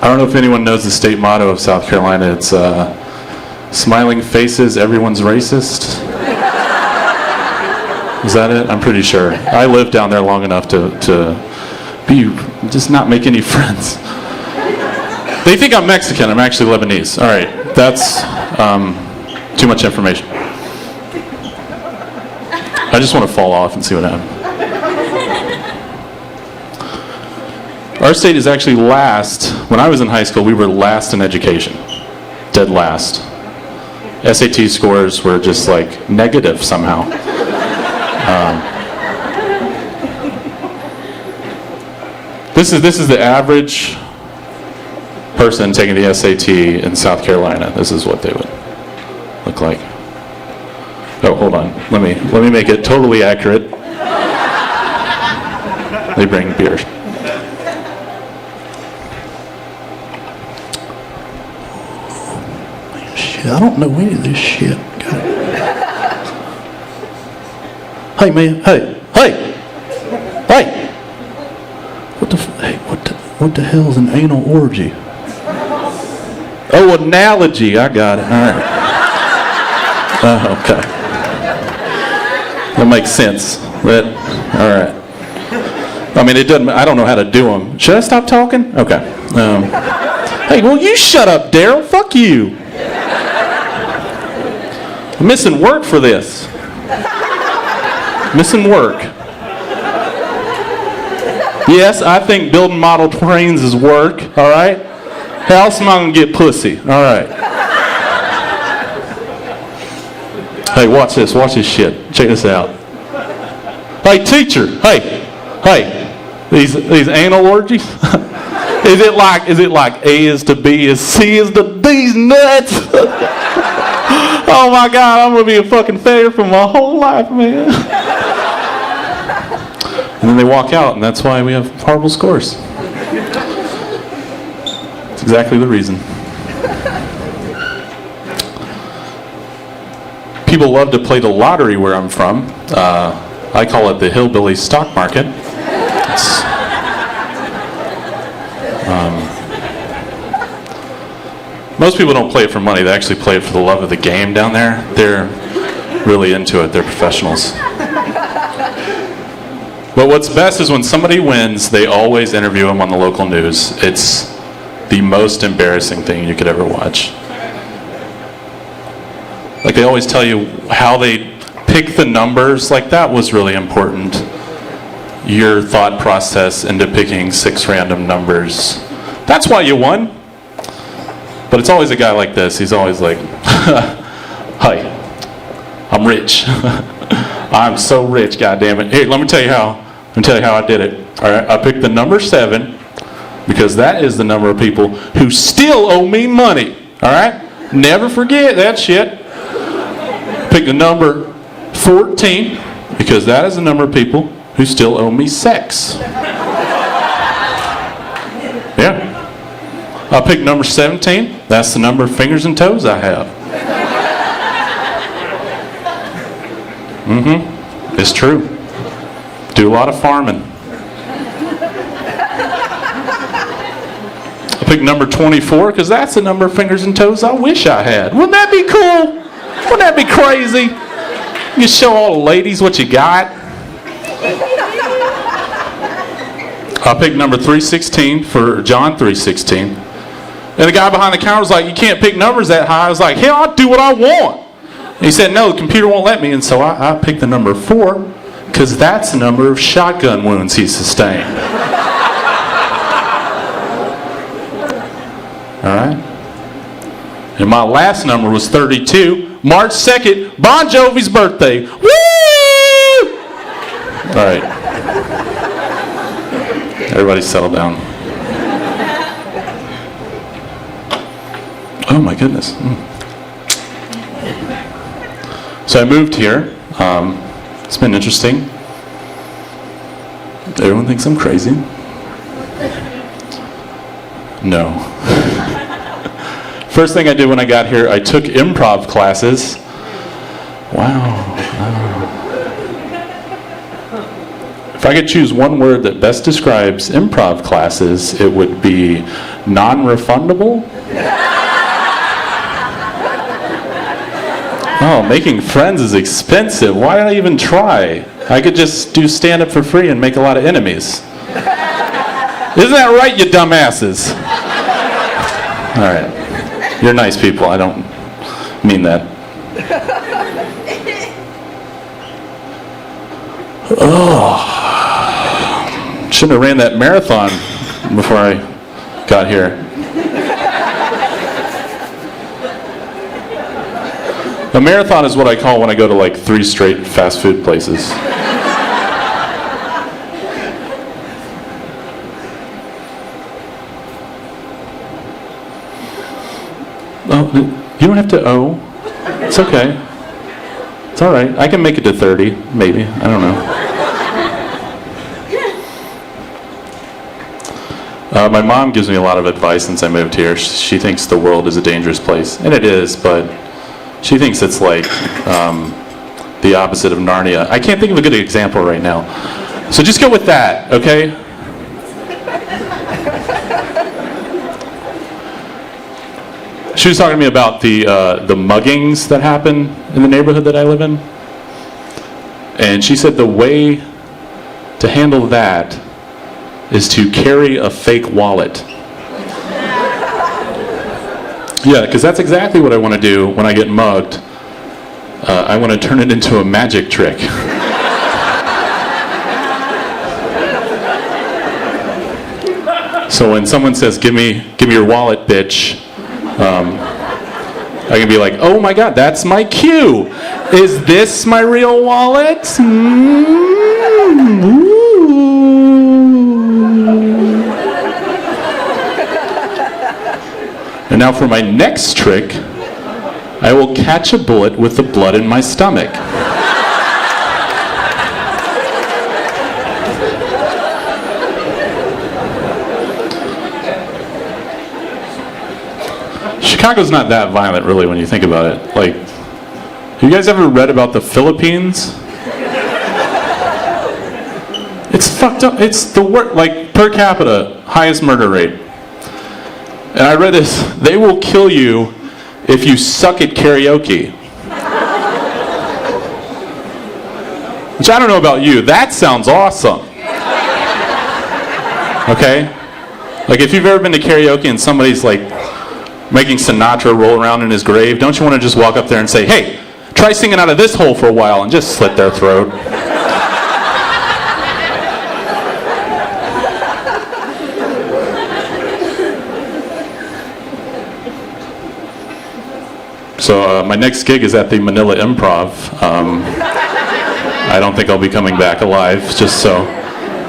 S7: I don't know if anyone knows the state motto of South Carolina. It's smiling faces, everyone's racist. Is that it? I'm pretty sure. I lived down there long enough to just not make any friends. They think I'm Mexican. I'm actually Lebanese. All right, that's too much information. I just want to fall off and see what happens. Our state is actually last. When I was in high school, we were last in education. Dead last. SAT scores were just like negative somehow. This is the average person taking the SAT in South Carolina. This is what they would look like. Oh, hold on. Let me make it totally accurate. They bring beer. Shit, I don't know any of this shit. God. Hey man, hey. What the hell is an anal orgy? Oh, analogy. I got it. All right. Okay. That makes sense. All right. I mean, it doesn't. I don't know how to do them. Should I stop talking? Okay. Hey, well, you shut up, Daryl. Fuck you. I'm missing work for this. Missing work. Yes, I think building model trains is work, all right? Hey, I'll smile and get pussy. All right. Hey, watch this. Watch this shit. Check this out. Hey, teacher. Hey. These anal orgies. Is it like A is to B is C is to D's nuts? Oh my God, I'm gonna be a fucking failure for my whole life, man. And then they walk out, and that's why we have horrible scores. That's exactly the reason. People love to play the lottery where I'm from. I call it the hillbilly stock market. Most people don't play it for money. They actually play it for the love of the game down there. They're really into it. They're professionals. But what's best is when somebody wins, they always interview them on the local news. It's the most embarrassing thing you could ever watch. Like, they always tell you how they pick the numbers. Like, that was really important. Your thought process into picking 6 random numbers. That's why you won. But it's always a guy like this. He's always like, hi, I'm rich. I'm so rich, goddammit. Here, let me tell you how I did it. All right, I picked the number 7 because that is the number of people who still owe me money. All right? Never forget that shit. Pick the number 14 because that is the number of people who still owe me sex. Yeah. I picked number 17. That's the number of fingers and toes I have. It's true. Do a lot of farming. I picked number 24 because that's the number of fingers and toes I wish I had. Wouldn't that be cool? Wouldn't that be crazy? You show all the ladies what you got. I picked number 316 for John 3:16. And the guy behind the counter was like, you can't pick numbers that high. I was like, hell, I'll do what I want. And he said, no, the computer won't let me. And so I picked the number 4 because that's the number of shotgun wounds he sustained. All right? And my last number was 32. March 2nd, Bon Jovi's birthday. Woo! All right. Everybody settle down. Oh my goodness. So I moved here. It's been interesting. Everyone thinks I'm crazy. No. First thing I did when I got here, I took improv classes. Wow. If I could choose one word that best describes improv classes, it would be non-refundable. Oh, making friends is expensive. Why did I even try? I could just do stand-up for free and make a lot of enemies. Isn't that right, you dumbasses? All right. You're nice people. I don't mean that. Oh. Shouldn't have ran that marathon before I got here. A marathon is what I call when I go to like 3 straight fast food places. Oh, you don't have to owe. It's okay. It's all right. I can make it to 30, maybe. I don't know. My mom gives me a lot of advice since I moved here. She thinks the world is a dangerous place, and it is, but she thinks it's like the opposite of Narnia. I can't think of a good example right now. So just go with that, okay? She was talking to me about the muggings that happen in the neighborhood that I live in. And she said the way to handle that is to carry a fake wallet. Yeah, because that's exactly what I want to do when I get mugged. I want to turn it into a magic trick. So when someone says, give me your wallet, bitch, I can be like, oh my God, that's my cue. Is this my real wallet? Ooh. And now for my next trick, I will catch a bullet with the blood in my stomach. Chicago's not that violent, really, when you think about it. Like, have you guys ever read about the Philippines? It's fucked up. It's the worst, like, per capita, highest murder rate. And I read this, they will kill you if you suck at karaoke. Which I don't know about you, that sounds awesome. Okay? Like, if you've ever been to karaoke and somebody's like making Sinatra roll around in his grave, don't you want to just walk up there and say, hey, try singing out of this hole for a while, and just slit their throat? So my next gig is at the Manila Improv. I don't think I'll be coming back alive, just so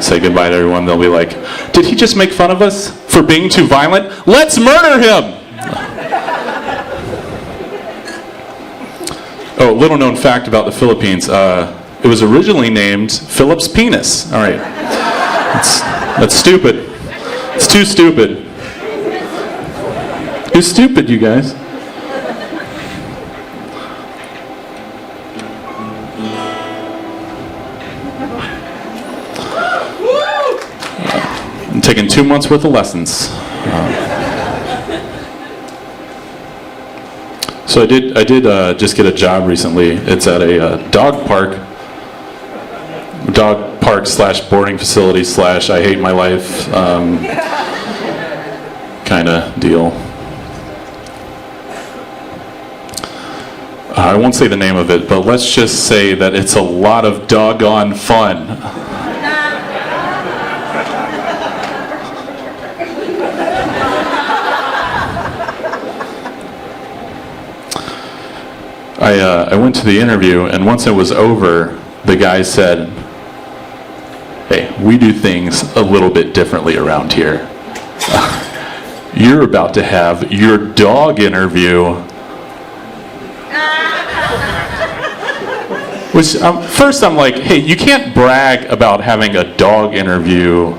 S7: say goodbye to everyone. They'll be like, did he just make fun of us for being too violent? Let's murder him! Oh, little known fact about the Philippines. It was originally named Philip's Penis. All right. That's stupid. It's too stupid. Too stupid, you guys. I'm taking 2 months worth of lessons. So I did just get a job recently. It's at a dog park slash boarding facility slash I hate my life kind of deal. I won't say the name of it, but let's just say that it's a lot of doggone fun. I went to the interview, and once it was over, the guy said, hey, we do things a little bit differently around here. You're about to have your dog interview. Which, first I'm like, hey, you can't brag about having a dog interview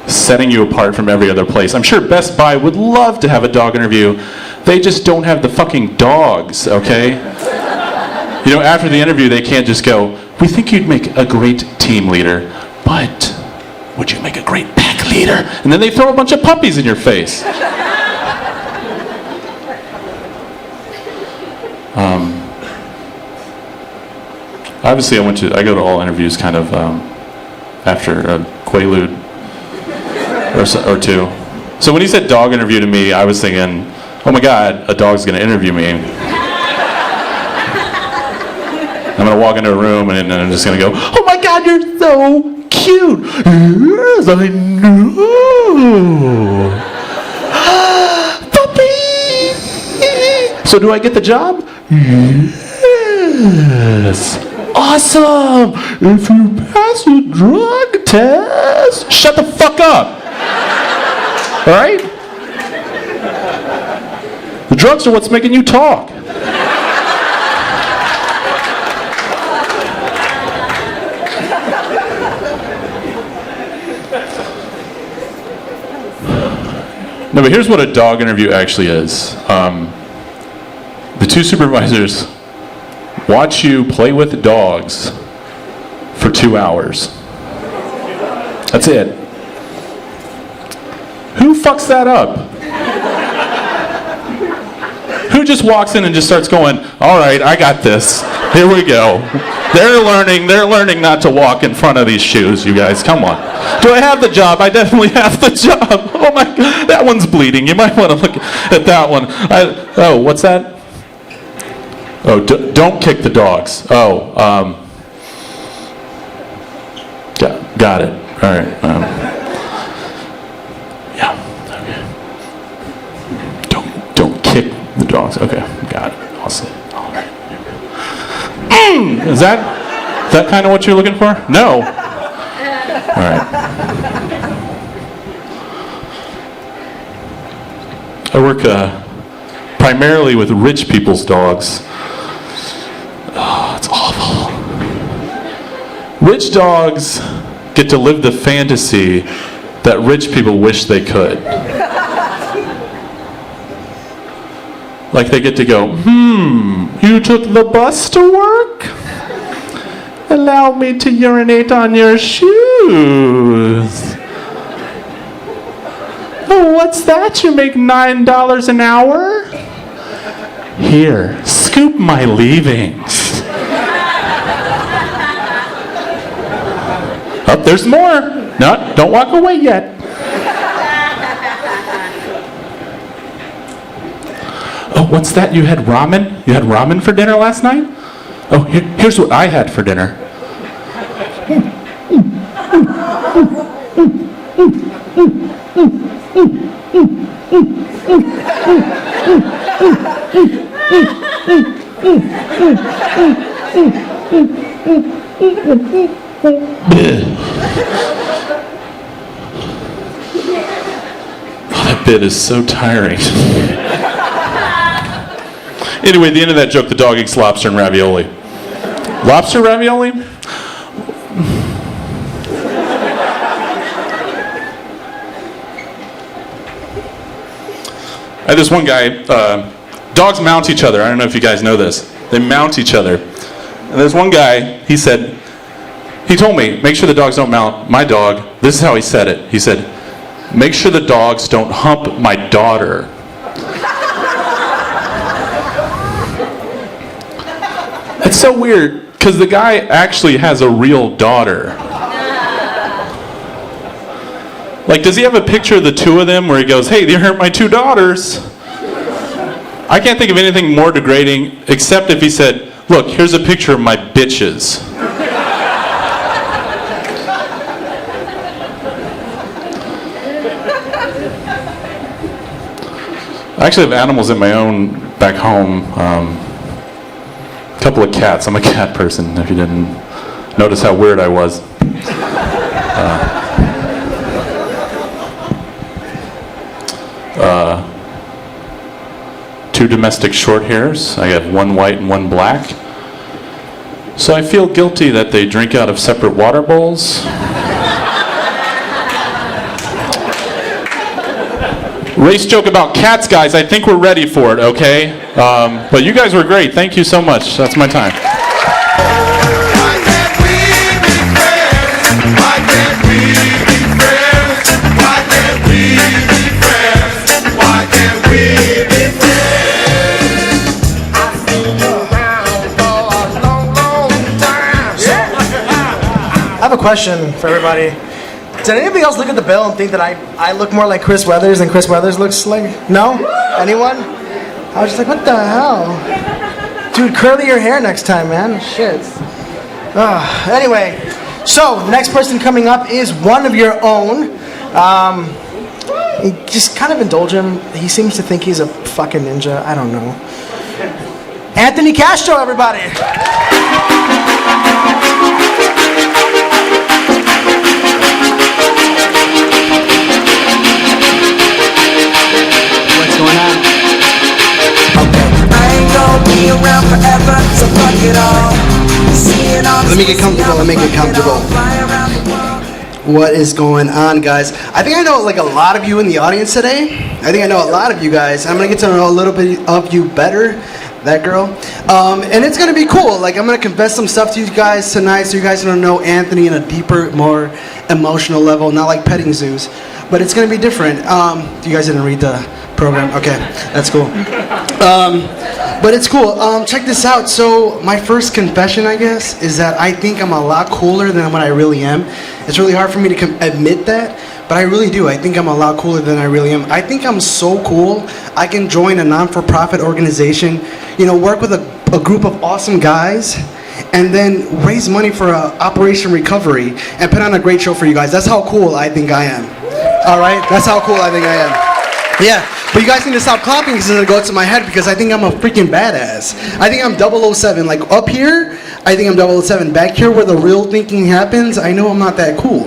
S7: setting you apart from every other place. I'm sure Best Buy would love to have a dog interview. They just don't have the fucking dogs, okay? You know, after the interview, they can't just go, we think you'd make a great team leader, but would you make a great pack leader? And then they throw a bunch of puppies in your face. Obviously, I go to all interviews kind of after a Quaalude or two. So when he said dog interview to me, I was thinking, oh my God, a dog's going to interview me. I'm going to walk into a room and I'm just going to go, oh my God, you're so cute. Yes, I know. Puppy. So do I get the job? Yes. Awesome. If you pass the drug test, shut the fuck up. All right? The drugs are what's making you talk. No, but here's what a dog interview actually is. The two supervisors watch you play with dogs for 2 hours. That's it. Who fucks that up? Who just walks in and just starts going, all right, I got this. Here we go. They're learning not to walk in front of these shoes, you guys. Come on. Do I have the job? I definitely have the job. Oh my God, that one's bleeding. You might want to look at that one. Oh, what's that? Oh, don't kick the dogs. Oh, got it. All right. Yeah. dogs. Okay, got it. Awesome. All right. Is that kind of what you're looking for? No. All right. I work primarily with rich people's dogs. Oh, it's awful. Rich dogs get to live the fantasy that rich people wish they could. Like they get to go, you took the bus to work? Allow me to urinate on your shoes. Oh, what's that? You make $9 an hour? Here, scoop my leavings. Oh, there's more. No, don't walk away yet. Oh, what's that? You had ramen? You had ramen for dinner last night? Oh, here's what I had for dinner. Oh, that bit is so tiring. Anyway, at the end of that joke, the dog eats lobster and ravioli. Lobster ravioli? I had this one guy, dogs mount each other. I don't know if you guys know this. They mount each other. And there's one guy, he told me, make sure the dogs don't mount my dog. This is how he said it. He said, make sure the dogs don't hump my daughter. It's so weird, because the guy actually has a real daughter. Like, does he have a picture of the two of them where he goes, hey, they hurt my two daughters? I can't think of anything more degrading, except if he said, look, here's a picture of my bitches. I actually have animals in my own back home. A couple of cats. I'm a cat person, if you didn't notice how weird I was. Two domestic short hairs. I have one white and one black. So I feel guilty that they drink out of separate water bowls. Race joke about cats, guys. I think we're ready for it, okay? But you guys were great. Thank you so much. That's my time.
S8: Why can't we be friends? Why can't we be friends? Why can't we be friends? Why can't we be friends? I've been around for a long, long time.
S2: I have a question for everybody. Did anybody else look at the bill and think that I look more like Chris Weathers than Chris Weathers looks like? No? Anyone? I was just like, what the hell? Dude, curly your hair next time, man. Shit. Anyway, so next person coming up is one of your own. Just kind of indulge him. He seems to think he's a fucking ninja. I don't know. Anthony Castro, everybody.
S9: What's going on? Okay. I ain't gonna be around forever, so fuck it all.
S2: Let me get comfortable.
S9: What is going on, guys? I think I know like a lot of you in the audience today. I think I know a lot of you guys. I'm gonna get to know a little bit of you better. That girl. And it's gonna be cool. Like, I'm gonna confess some stuff to you guys tonight, so you guys are gonna know Anthony in a deeper, more emotional level, not like petting zoos. But it's gonna be different. You guys didn't read the program? Okay, that's cool. But it's cool. Check this out. So my first confession, I guess, is that I think I'm a lot cooler than what I really am. It's really hard for me to admit that, but I really do. I think I'm a lot cooler than I really am. I think I'm so cool, I can join a non-for-profit organization, work with a group of awesome guys, and then raise money for Operation Recovery and put on a great show for you guys. That's how cool I think I am. All right? That's how cool I think I am. Yeah. But you guys need to stop clapping because it'll go to my head because I think I'm a freaking badass. I think I'm 007. Like up here, I think I'm 007. Back here where the real thinking happens, I know I'm not that cool.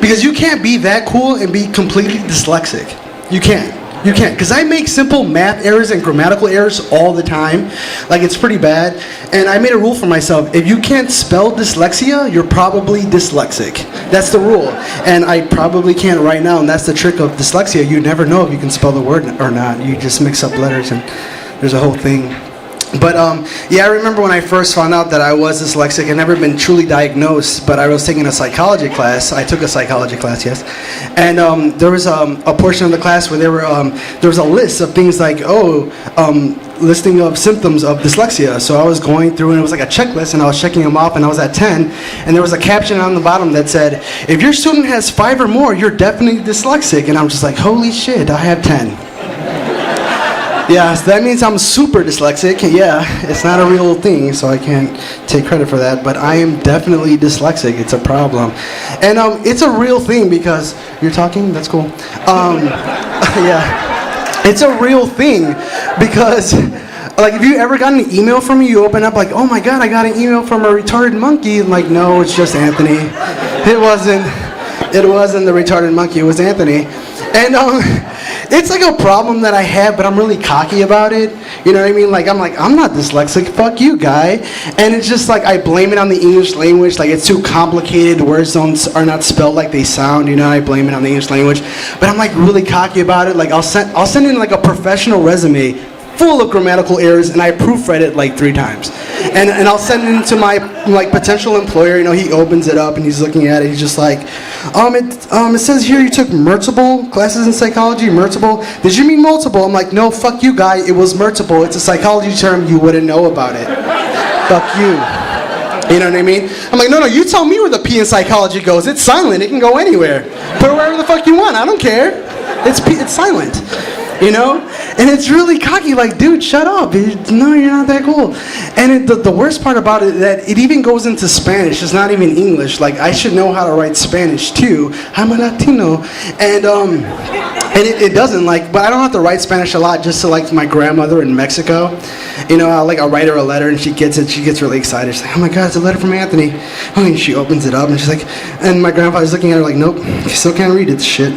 S9: Because you can't be that cool and be completely dyslexic. You can't. You can't, because I make simple math errors and grammatical errors all the time. Like, it's pretty bad. And I made a rule for myself. If you can't spell dyslexia, you're probably dyslexic. That's the rule. And I probably can't right now, and that's the trick of dyslexia. You never know if you can spell the word or not. You just mix up letters, and there's a whole thing. But yeah, I remember when I first found out that I was dyslexic. I'd never been truly diagnosed, but I was taking a psychology class. I took a psychology class, yes. And there was a portion of the class where there was a list of things like, listing of symptoms of dyslexia. So I was going through, and it was like a checklist, and I was checking them off, and I was at 10. And there was a caption on the bottom that said, if your student has 5 or more, you're definitely dyslexic. And I'm just like, holy shit, I have 10. Yeah, so that means I'm super dyslexic. Yeah, it's not a real thing, so I can't take credit for that. But I am definitely dyslexic. It's a problem. And it's a real thing because... You're talking? That's cool. Yeah. It's a real thing because... Like, if you ever got an email from me, you open up like, oh my god, I got an email from a retarded monkey. And like, no, it's just Anthony. It wasn't the retarded monkey, it was Anthony. And it's like a problem that I have, but I'm really cocky about it. You know what I mean? I'm not dyslexic, fuck you, guy. And it's just like, I blame it on the English language, like it's too complicated, words are not spelled like they sound, you know, I blame it on the English language. But I'm like really cocky about it, like I'll send in like a professional resume full of grammatical errors, and I proofread it like 3 times. And I'll send it into my like potential employer. You know, he opens it up and he's looking at it. He's just like, it says here you took multiple classes in psychology. Multiple? Did you mean multiple? I'm like, no, fuck you, guy. It was multiple. It's a psychology term. You wouldn't know about it. Fuck you. You know what I mean? I'm like, no, you tell me where the P in psychology goes. It's silent. It can go anywhere. Put it wherever the fuck you want. I don't care. It's silent. You know? And it's really cocky, like, dude, shut up. No, you're not that cool. And the worst part about it, that it even goes into Spanish. It's not even English. Like, I should know how to write Spanish, too. I'm a Latino. And it doesn't, like, but I don't have to write Spanish a lot, just to, like, my grandmother in Mexico. You know, I'll write her a letter, and she gets it. She gets really excited. She's like, oh, my God, it's a letter from Anthony. Oh, and she opens it up, and she's like, and my grandfather's looking at her like, nope, you still can't read it, shit.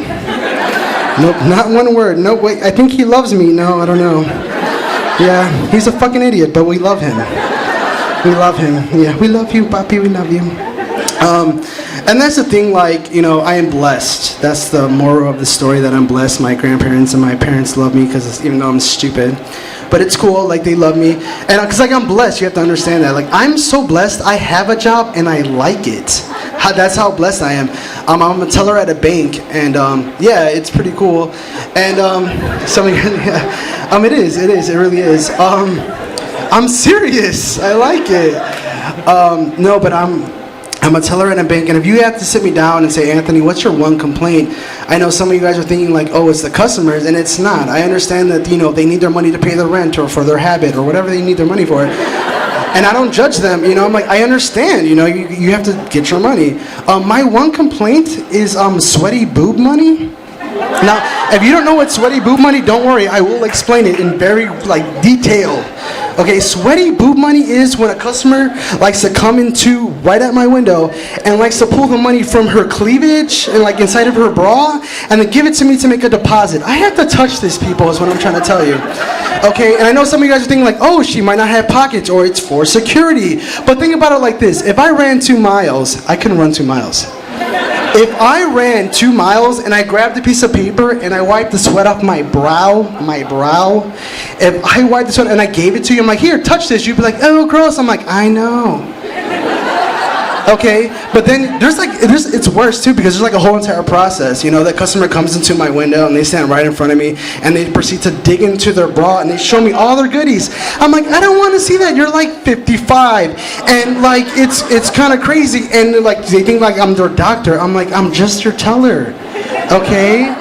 S9: Nope, not one word. Nope, wait, I think he loves me. No, I don't know. Yeah, he's a fucking idiot, but we love him. We love him. Yeah, we love you, Papi, we love you. And that's the thing, like, you know, I am blessed. That's the moral of the story, that I'm blessed. My grandparents and my parents love me, because even though I'm stupid. But it's cool, like, they love me. And because, like, I'm blessed, you have to understand that. Like, I'm so blessed, I have a job, and I like it. That's how blessed I am. I'm a teller at a bank, and yeah, it's pretty cool. And it is, it really is. I'm serious, I like it. No, but I'm a teller at a bank, and if you have to sit me down and say, Anthony, what's your one complaint? I know some of you guys are thinking like, oh, it's the customers, and it's not. I understand that, you know, they need their money to pay their rent or for their habit or whatever they need their money for. And I don't judge them, you know, I'm like, I understand, you know, you have to get your money. My one complaint is sweaty boob money. Now, if you don't know what sweaty boob money, don't worry, I will explain it in very, like, detail. Okay, sweaty boob money is when a customer likes to come into right at my window and likes to pull the money from her cleavage and like inside of her bra and then give it to me to make a deposit. I have to touch this, people, is what I'm trying to tell you. Okay, and I know some of you guys are thinking like, oh, she might not have pockets or it's for security. But think about it like this. If I ran 2 miles, I couldn't run 2 miles. If I ran 2 miles and I grabbed a piece of paper and I wiped the sweat off my brow, if I wiped the sweat and I gave it to you, I'm like, here, touch this. You'd be like, oh, gross. I'm like, I know. Okay, but then it's worse too, because there's like a whole entire process. You know, that customer comes into my window and they stand right in front of me and they proceed to dig into their bra and they show me all their goodies. I'm like, I don't want to see that. You're like 55, and like it's kind of crazy. And like they think like I'm their doctor. I'm like, I'm just your teller, okay?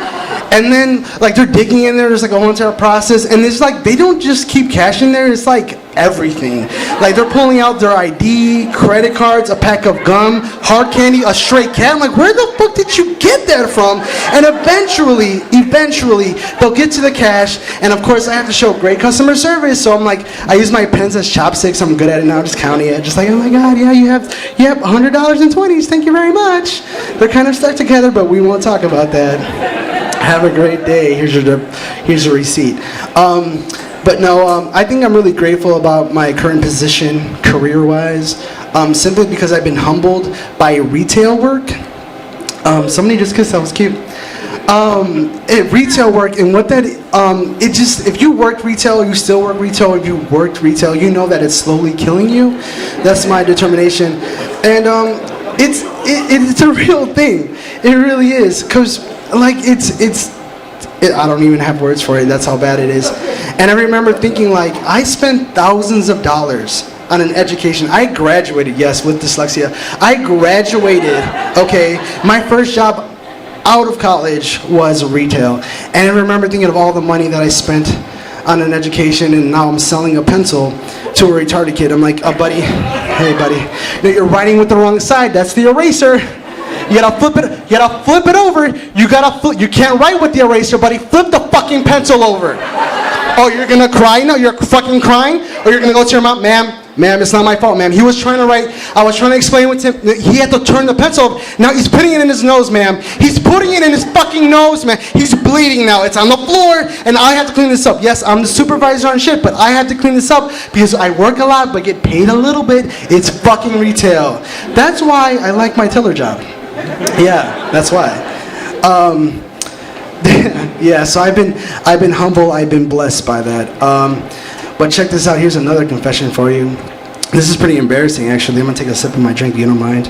S9: And then like they're digging in there, there's like a whole entire process, and it's like they don't just keep cash in there, it's like everything. Like they're pulling out their ID, credit cards, a pack of gum, hard candy, a stray cat. I'm like, where the fuck did you get that from? And eventually they'll get to the cash, and of course I have to show great customer service, so I'm like, I use my pens as chopsticks, I'm good at it now, just counting it, just like, oh my god, yeah, you have $100 in 20s, thank you very much. They're kind of stuck together, but we won't talk about that. Have a great day. Here's your receipt. But no, I think I'm really grateful about my current position, career-wise, simply because I've been humbled by retail work. Somebody just kissed. That was cute. Retail work, and what that it just, if you worked retail, you still work retail. If you worked retail, you know that it's slowly killing you. That's my determination, and it's a real thing. It really is, cause like I don't even have words for it. That's how bad it is. And I remember thinking, like, I spent thousands of dollars on an education. I graduated, yes, with dyslexia. I graduated, okay. My first job out of college was retail. And I remember thinking of all the money that I spent on an education, and now I'm selling a pencil to a retarded kid. I'm like, buddy, hey buddy, no, you're writing with the wrong side. That's the eraser. You gotta flip it. You gotta flip it over. You can't write with the eraser, buddy. Flip the fucking pencil over. Oh, you're gonna cry now? You're fucking crying? Or you're gonna go to your mom, ma'am, it's not my fault, ma'am. He was trying to write. I was trying to explain with him. He had to turn the pencil over. Now he's putting it in his nose, ma'am. He's putting it in his fucking nose, man. He's bleeding now. It's on the floor, and I have to clean this up. Yes, I'm the supervisor on shit, but I have to clean this up because I work a lot but get paid a little bit. It's fucking retail. That's why I like my teller job. Yeah, that's why. Yeah, so I've been humble. I've been blessed by that. But check this out. Here's another confession for you. This is pretty embarrassing, actually. I'm gonna take a sip of my drink. If you don't mind.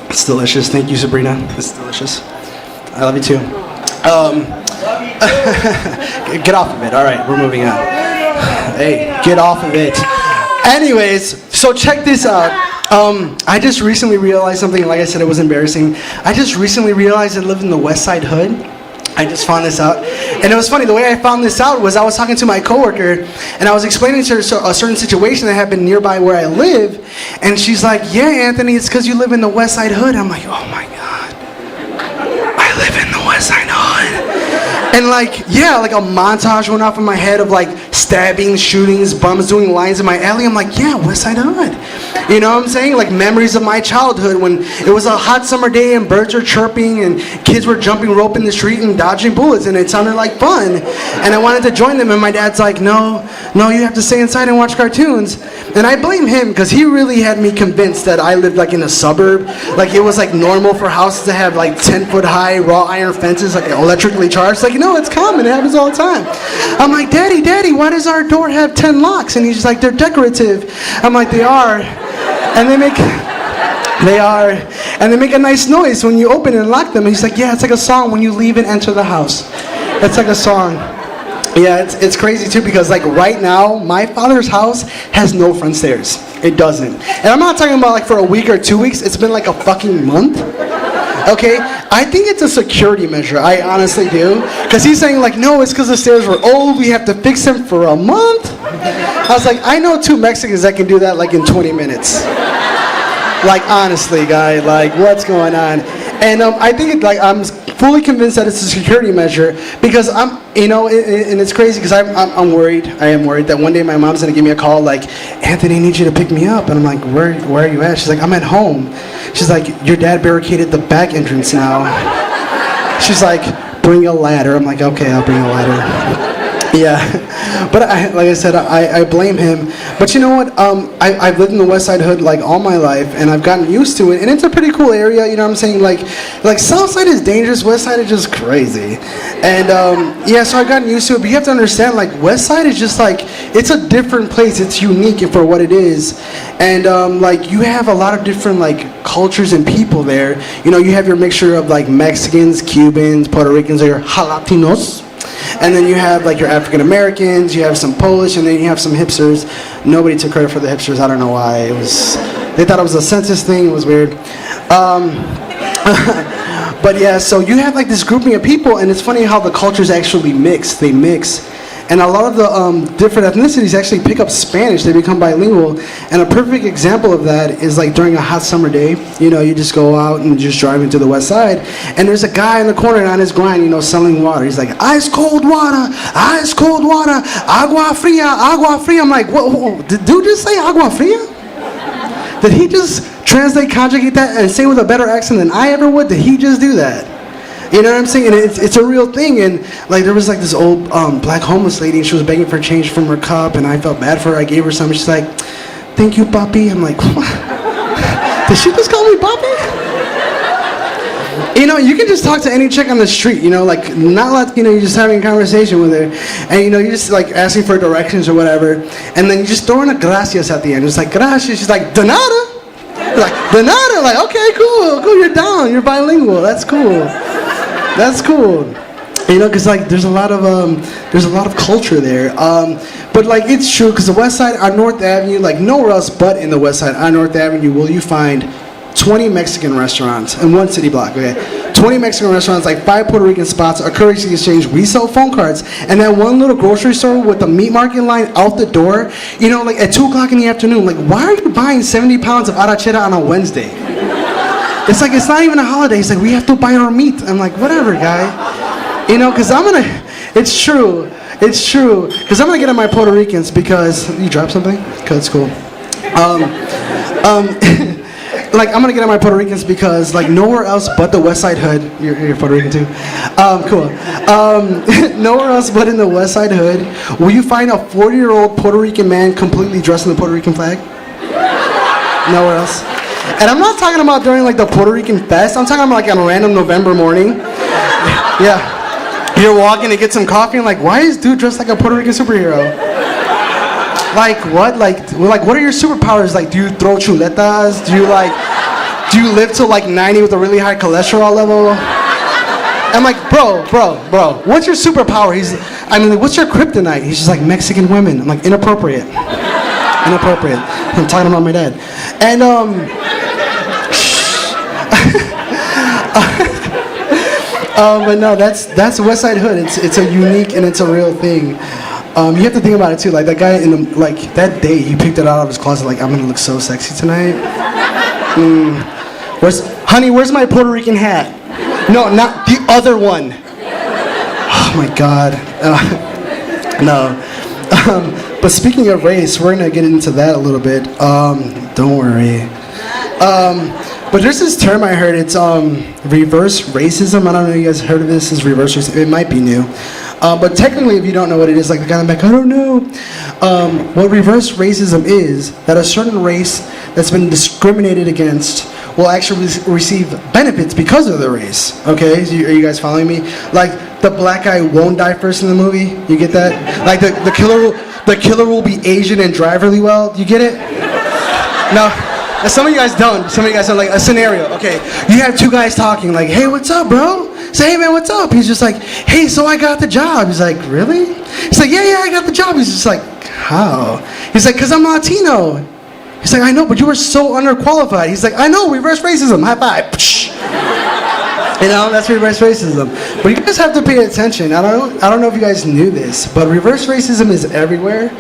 S9: It's delicious. Thank you, Sabrina. It's delicious. I love you too. Get off of it. All right, we're moving on. Hey, get off of it. Anyways, so check this out. I just recently realized something. Like I said, it was embarrassing. I just recently realized I live in the West Side Hood. I just found this out. And it was funny. The way I found this out was I was talking to my coworker, and I was explaining to her a certain situation that happened nearby where I live. And she's like, yeah, Anthony, it's because you live in the West Side Hood. I'm like, oh my God. I live in the West Side Hood. And like, yeah, like a montage went off in my head of like stabbings, shootings, bums doing lines in my alley. I'm like, yeah, West Side Hood. You know what I'm saying? Like memories of my childhood when it was a hot summer day and birds were chirping and kids were jumping rope in the street and dodging bullets, and it sounded like fun. And I wanted to join them, and my dad's like, no, you have to stay inside and watch cartoons. And I blame him because he really had me convinced that I lived like in a suburb. Like it was like normal for houses to have like 10-foot high raw iron fences, like electrically charged. Like, no, it's common. It happens all the time. I'm like, Daddy, why does our door have 10 locks? And he's like, they're decorative. I'm like, they are. And they make a nice noise when you open and lock them. And he's like, yeah, it's like a song when you leave and enter the house. It's like a song. Yeah, it's crazy too because like right now, my father's house has no front stairs. It doesn't. And I'm not talking about like for a week or 2 weeks. It's been like a fucking month. Okay, I think it's a security measure. I honestly do. Because he's saying like, no, it's because the stairs were old. We have to fix them for a month. I was like, I know 2 Mexicans that can do that like in 20 minutes. Like honestly, guy, like what's going on? And I think I'm fully convinced that it's a security measure because I'm, and it's crazy because I'm worried. I am worried that one day my mom's gonna give me a call like, Anthony, I need you to pick me up. And I'm like, where are you at? She's like, I'm at home. She's like, your dad barricaded the back entrance now. She's like, bring a ladder. I'm like, okay, I'll bring a ladder. Yeah, but like I said, I blame him. But you know what? I've lived in the West Side Hood like all my life, and I've gotten used to it. And it's a pretty cool area. You know what I'm saying? Like South Side is dangerous. West Side is just crazy. And yeah, so I've gotten used to it. But you have to understand, like West Side is just like it's a different place. It's unique for what it is. And like you have a lot of different like cultures and people there. You know, you have your mixture of like Mexicans, Cubans, Puerto Ricans, or your Latinos. And then you have like your African Americans, you have some Polish, and then you have some hipsters. Nobody took credit for the hipsters. I don't know why. They thought it was a census thing. It was weird. But yeah, so you have like this grouping of people, and it's funny how the cultures actually mix. They mix. And a lot of the different ethnicities actually pick up Spanish. They become bilingual. And a perfect example of that is like during a hot summer day. You know, you just go out and just drive into the west side. And there's a guy in the corner on his grind, you know, selling water. He's like, ice cold water, agua fria, agua fria. I'm like, what did dude just say agua fria? Did he just translate, conjugate that, and say with a better accent than I ever would? Did he just do that? You know what I'm saying? And it's a real thing. And like there was like this old black homeless lady, and she was begging for change from her cup, and I felt bad for her. I gave her some. She's like, "Thank you, papi." I'm like, what? Did she just call me papi? You know, you can just talk to any chick on the street. You know, like not Latino, you're just having a conversation with her, and you know, you're just like asking for directions or whatever, and then you just throw in a gracias at the end. It's like gracias. She's like, de nada. Like de nada. Like okay, cool. You're down. You're bilingual. That's cool. That's cool, you know, because like there's a lot of culture there, but like it's true because the West Side on North Avenue, like nowhere else but in the West Side on North Avenue will you find 20 Mexican restaurants in one city block. Okay, 20 Mexican restaurants, like 5 Puerto Rican spots, a currency exchange. We sell phone cards, and that one little grocery store with the meat market line out the door. You know, like at 2 o'clock in the afternoon, like why are you buying 70 pounds of arrachera on a Wednesday? It's like, it's not even a holiday. It's like, we have to buy our meat. I'm like, whatever, guy. You know, because it's true. Because I'm going to get on my Puerto Ricans because, you dropped something? Okay, that's cool. Like, I'm going to get on my Puerto Ricans because, like, nowhere else but the West Side Hood. You're Puerto Rican too? Cool. Nowhere else but in the West Side Hood will you find a 40-year-old Puerto Rican man completely dressed in the Puerto Rican flag. Nowhere else. And I'm not talking about during like the Puerto Rican fest. I'm talking about like on a random November morning. Yeah. You're walking to get some coffee and like, why is dude dressed like a Puerto Rican superhero? Like what? Like what are your superpowers? Like do you throw chuletas? Do you live till like 90 with a really high cholesterol level? I'm like, bro, what's your superpower? What's your kryptonite? He's just like Mexican women. I'm like, inappropriate. I'm talking about my dad. And but no, that's West Side Hood. It's a unique and it's a real thing. You have to think about it too. Like that guy that day he picked it out of his closet. Like I'm gonna look so sexy tonight. Where's my Puerto Rican hat? No, not the other one. Oh my God. No. But speaking of race, we're gonna get into that a little bit. Don't worry. But there's this term I heard. It's reverse racism. I don't know if you guys heard of this. It's reverse racism. It might be new. But technically, if you don't know what it is, like the guy in the back, I don't know. What reverse racism is, that a certain race that's been discriminated against will actually receive benefits because of their race. Okay, are you guys following me? Like the black guy won't die first in the movie. You get that? Like the killer will be Asian and drive really well. You get it? No. Some of you guys don't. Some of you guys are like a scenario. Okay, you have 2 guys talking like, hey, what's up, bro? Say, hey, man, what's up? He's just like, hey, so I got the job. He's like, really? He's like, yeah, I got the job. He's just like, how? He's like, because I'm Latino. He's like, I know, but you were so underqualified. He's like, I know, reverse racism. High five. You know, that's reverse racism. But you guys have to pay attention. I don't know if you guys knew this, but reverse racism is everywhere.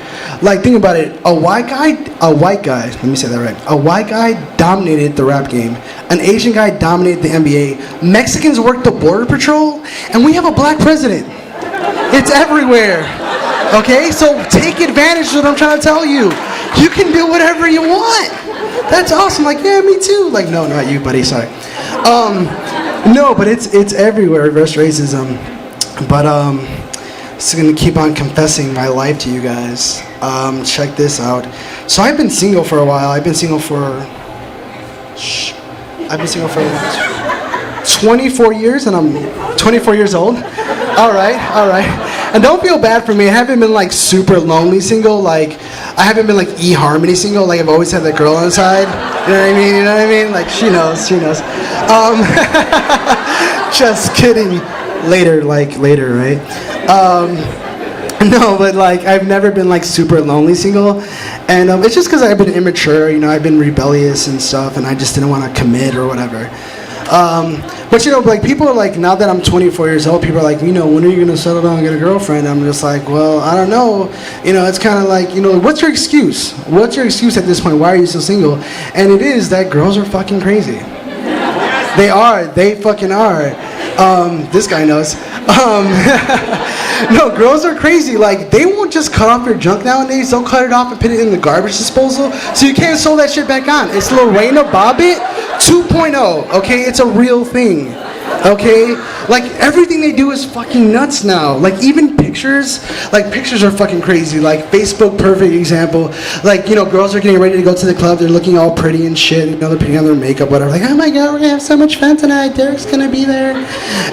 S9: Like, think about it. A white guy, let me say that right. A white guy dominated the rap game. An Asian guy dominated the NBA. Mexicans work the border patrol, and we have a black president. It's everywhere. Okay, so take advantage of what I'm trying to tell you. You can do whatever you want. That's awesome. Like, yeah, me too. Like, no, not you, buddy. Sorry. No, but it's everywhere, reverse racism. But just gonna keep on confessing my life to you guys. Check this out. So I've been single for a while. I've been single for 24 years, and I'm 24 years old. All right. And don't feel bad for me. I haven't been like super lonely single. Like I haven't been like eHarmony single. Like I've always had that girl on the side. You know what I mean? Like she knows. Just kidding. Later, right? No, but like I've never been like super lonely single, and it's just because I've been immature. You know, I've been rebellious and stuff, and I just didn't want to commit or whatever. But you know, like people are like, now that I'm 24 years old, people are like, you know, when are you gonna settle down and get a girlfriend? I'm just like, well, I don't know. You know, it's kind of like, you know, what's your excuse? What's your excuse at this point? Why are you so single? And it is that girls are fucking crazy. They are. They fucking are. This guy knows. No, girls are crazy. Like, they won't just cut off your junk nowadays. They'll cut it off and put it in the garbage disposal, so you can't sew that shit back on. It's Lorena Bobbitt 2.0. Okay, it's a real thing. Okay, like everything they do is fucking nuts now. Like even pictures, like pictures are fucking crazy. Like Facebook, perfect example. Like, you know, girls are getting ready to go to the club. They're looking all pretty and shit. You know, they're putting on their makeup, whatever. Like, oh my god, we're gonna have so much fun tonight. Derek's gonna be there.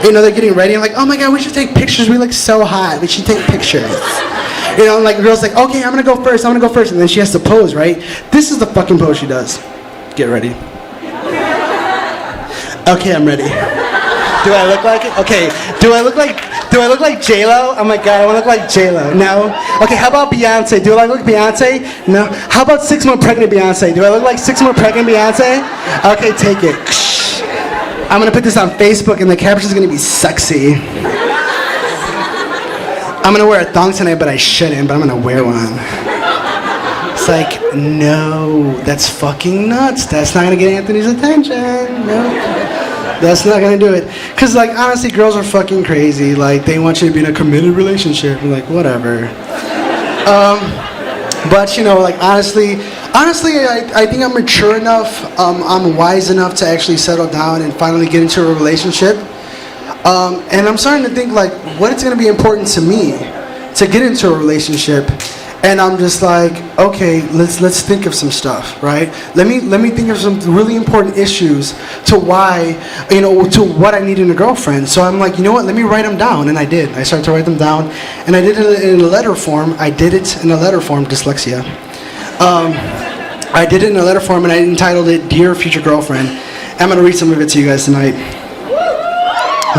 S9: You know, they're getting ready. I'm like, oh my god, we should take pictures. We look so hot. We should take pictures. You know, like the girl's like, okay, I'm gonna go first. I'm gonna go first, and then she has to pose, right? This is the fucking pose she does. Get ready. Okay, I'm ready. Do I look like it? Okay. Do I look like J-Lo? Oh my god, I wanna look like J-Lo. No? Okay, how about Beyonce? Do I look like Beyonce? No. How about 6 month pregnant Beyonce? Do I look like 6 month pregnant Beyonce? Okay, take it. I'm gonna put this on Facebook and the caption's gonna be sexy. I'm gonna wear a thong tonight, but I shouldn't, but I'm gonna wear one. It's like, no, that's fucking nuts. That's not gonna get Anthony's attention. No. That's not gonna do it. Cause like honestly, girls are fucking crazy. Like they want you to be in a committed relationship. I'm like, whatever. But you know, like honestly, I think I'm mature enough. I'm wise enough to actually settle down and finally get into a relationship. And I'm starting to think like, what is gonna be important to me to get into a relationship. And I'm just like, okay, let's think of some stuff, right? Let me think of some really important issues to why, you know, to what I need in a girlfriend. So I'm like, you know what? Let me write them down, and I did. I started to write them down, and I did it in a letter form. Dyslexia. I did it in a letter form, and I entitled it "Dear Future Girlfriend." I'm gonna read some of it to you guys tonight.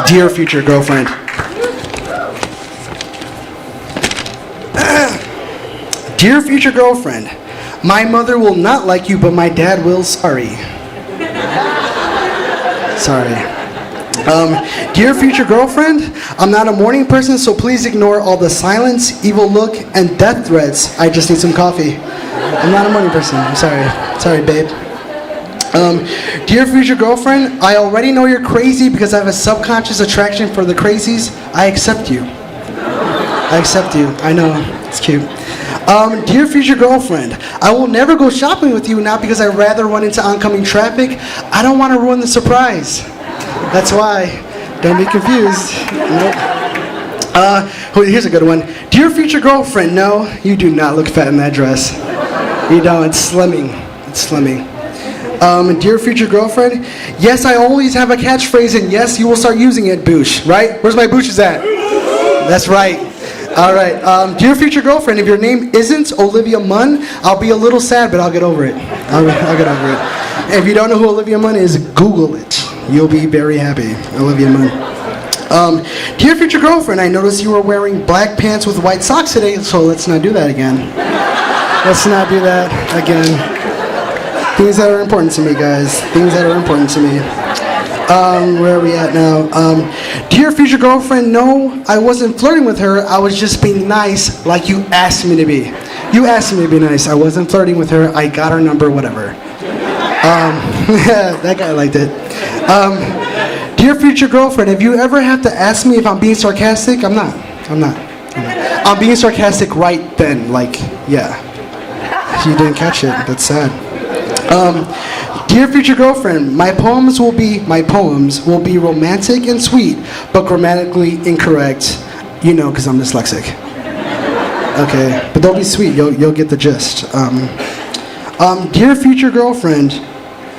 S9: Dear future girlfriend. Dear future girlfriend, my mother will not like you, but my dad will. Sorry. Sorry. Dear future girlfriend, I'm not a morning person, so please ignore all the silence, evil look, and death threats. I just need some coffee. I'm not a morning person. I'm sorry. Sorry, babe. Dear future girlfriend, I already know you're crazy because I have a subconscious attraction for the crazies. I accept you. I accept you. I know. It's cute. Dear future girlfriend, I will never go shopping with you, not because I'd rather run into oncoming traffic. I don't want to ruin the surprise. That's why. Don't be confused. Nope. Here's a good one. Dear future girlfriend, no, you do not look fat in that dress. You don't. It's slimming. It's slimming. Dear future girlfriend, yes, I always have a catchphrase, and yes, you will start using it, Boosh, right? Where's my Booshes at? That's right. All right. Dear future girlfriend, if your name isn't Olivia Munn, I'll be a little sad, but I'll get over it. I'll get over it. If you don't know who Olivia Munn is, Google it. You'll be very happy. Olivia Munn. Dear future girlfriend, I noticed you were wearing black pants with white socks today, so let's not do that again. Let's not do that again. Things that are important to me, guys. Things that are important to me. Where are we at now? Dear future girlfriend, no, I wasn't flirting with her. I was just being nice like you asked me to be. You asked me to be nice. I wasn't flirting with her. I got her number, whatever. That guy liked it. Dear future girlfriend, if you ever have to ask me if I'm being sarcastic, I'm not. I'm being sarcastic right then. Like, yeah. You didn't catch it. That's sad. Dear future girlfriend, my poems will be romantic and sweet, but grammatically incorrect. You know, because I'm dyslexic. Okay, but they'll be sweet. You'll get the gist. Dear future girlfriend,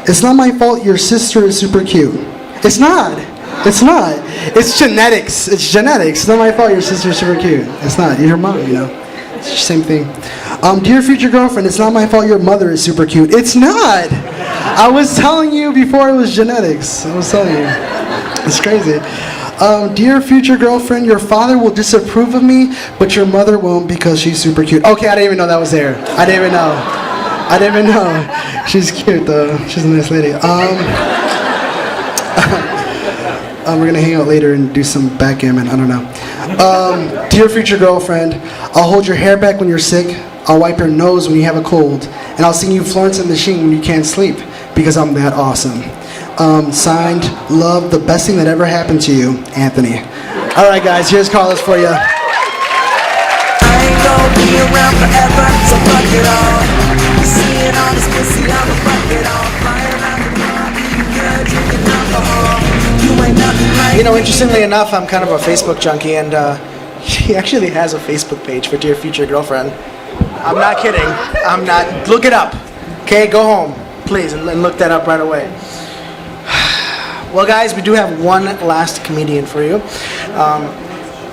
S9: it's not my fault your sister is super cute. It's not. It's not. It's genetics. It's genetics. It's not my fault your sister is super cute. It's not. You're your mom, you know. It's the same thing. Dear future girlfriend, it's not my fault your mother is super cute. It's not. I was telling you before it was genetics. I was telling you. It's crazy. Dear future girlfriend, your father will disapprove of me, but your mother won't because she's super cute. Okay, I didn't even know that was there. I didn't even know. She's cute though. She's a nice lady. We're gonna hang out later and do some backgammon. I don't know. Dear future girlfriend, I'll hold your hair back when you're sick. I'll wipe your nose when you have a cold, and I'll sing you Florence and the Machine when you can't sleep, because I'm that awesome. Signed, love, the best thing that ever happened to you, Anthony. All right, guys, here's Carlos for you.
S10: I ain't gonna be around forever, so fuck it all. You see it on this pussy, I'ma fuck it all. Fly around the block, eating good, drinking alcohol. You ain't nothing like
S2: You know, interestingly enough, I'm kind of a Facebook junkie, and he actually has a Facebook page for Dear Future Girlfriend. I'm not kidding. I'm not. Look it up. Okay, go home, please, and look that up right away. Well, guys, we do have one last comedian for you.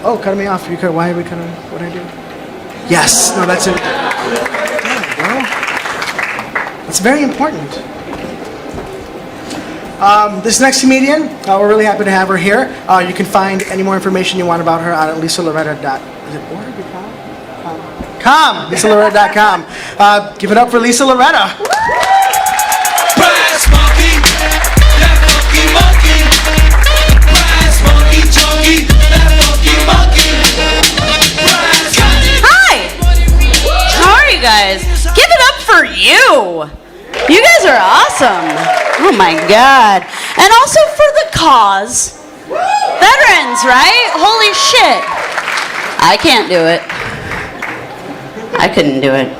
S2: Oh, cutting me off. Why are we cutting? What did I do? Yes. No, that's it. Well, it's very important. This next comedian, we're really happy to have her here. You can find any more information you want about her on LisaLoretta.com. Give it up for Lisa Loretta.
S8: Brass monkey, that funky monkey. Brass monkey, chunky, that funky monkey.
S11: Hi! How are you guys? Give it up for you! You guys are awesome! Oh my god. And also for the cause. Veterans, right? Holy shit. I can't do it. I couldn't do it.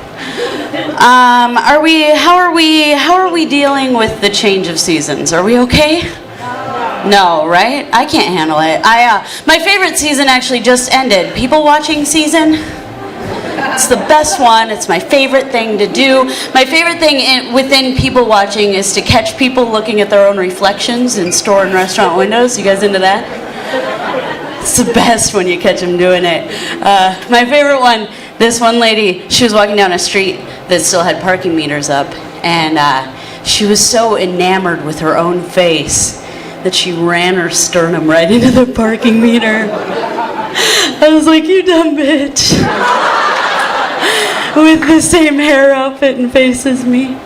S11: How are we dealing with the change of seasons? Are we okay? No, right? I can't handle it. My favorite season actually just ended. People watching season. It's the best one. It's my favorite thing to do. My favorite thing within people watching is to catch people looking at their own reflections in store and restaurant windows. You guys into that? It's the best when you catch them doing it. My favorite one, this one lady, she was walking down a street that still had parking meters up, and she was so enamored with her own face that she ran her sternum right into the parking meter. I was like, you dumb bitch. With the same hair outfit and face as me.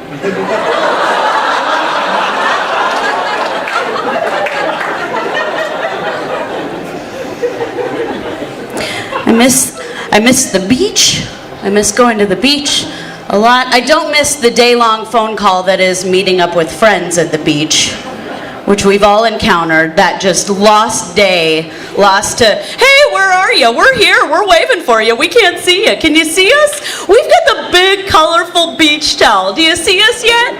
S11: I miss the beach. I miss going to the beach a lot. I don't miss the day-long phone call that is meeting up with friends at the beach, which we've all encountered. That just lost day, lost to, hey, where are you? We're here, we're waving for you, we can't see you. Can you see us? We've got the big, colorful beach towel. Do you see us yet?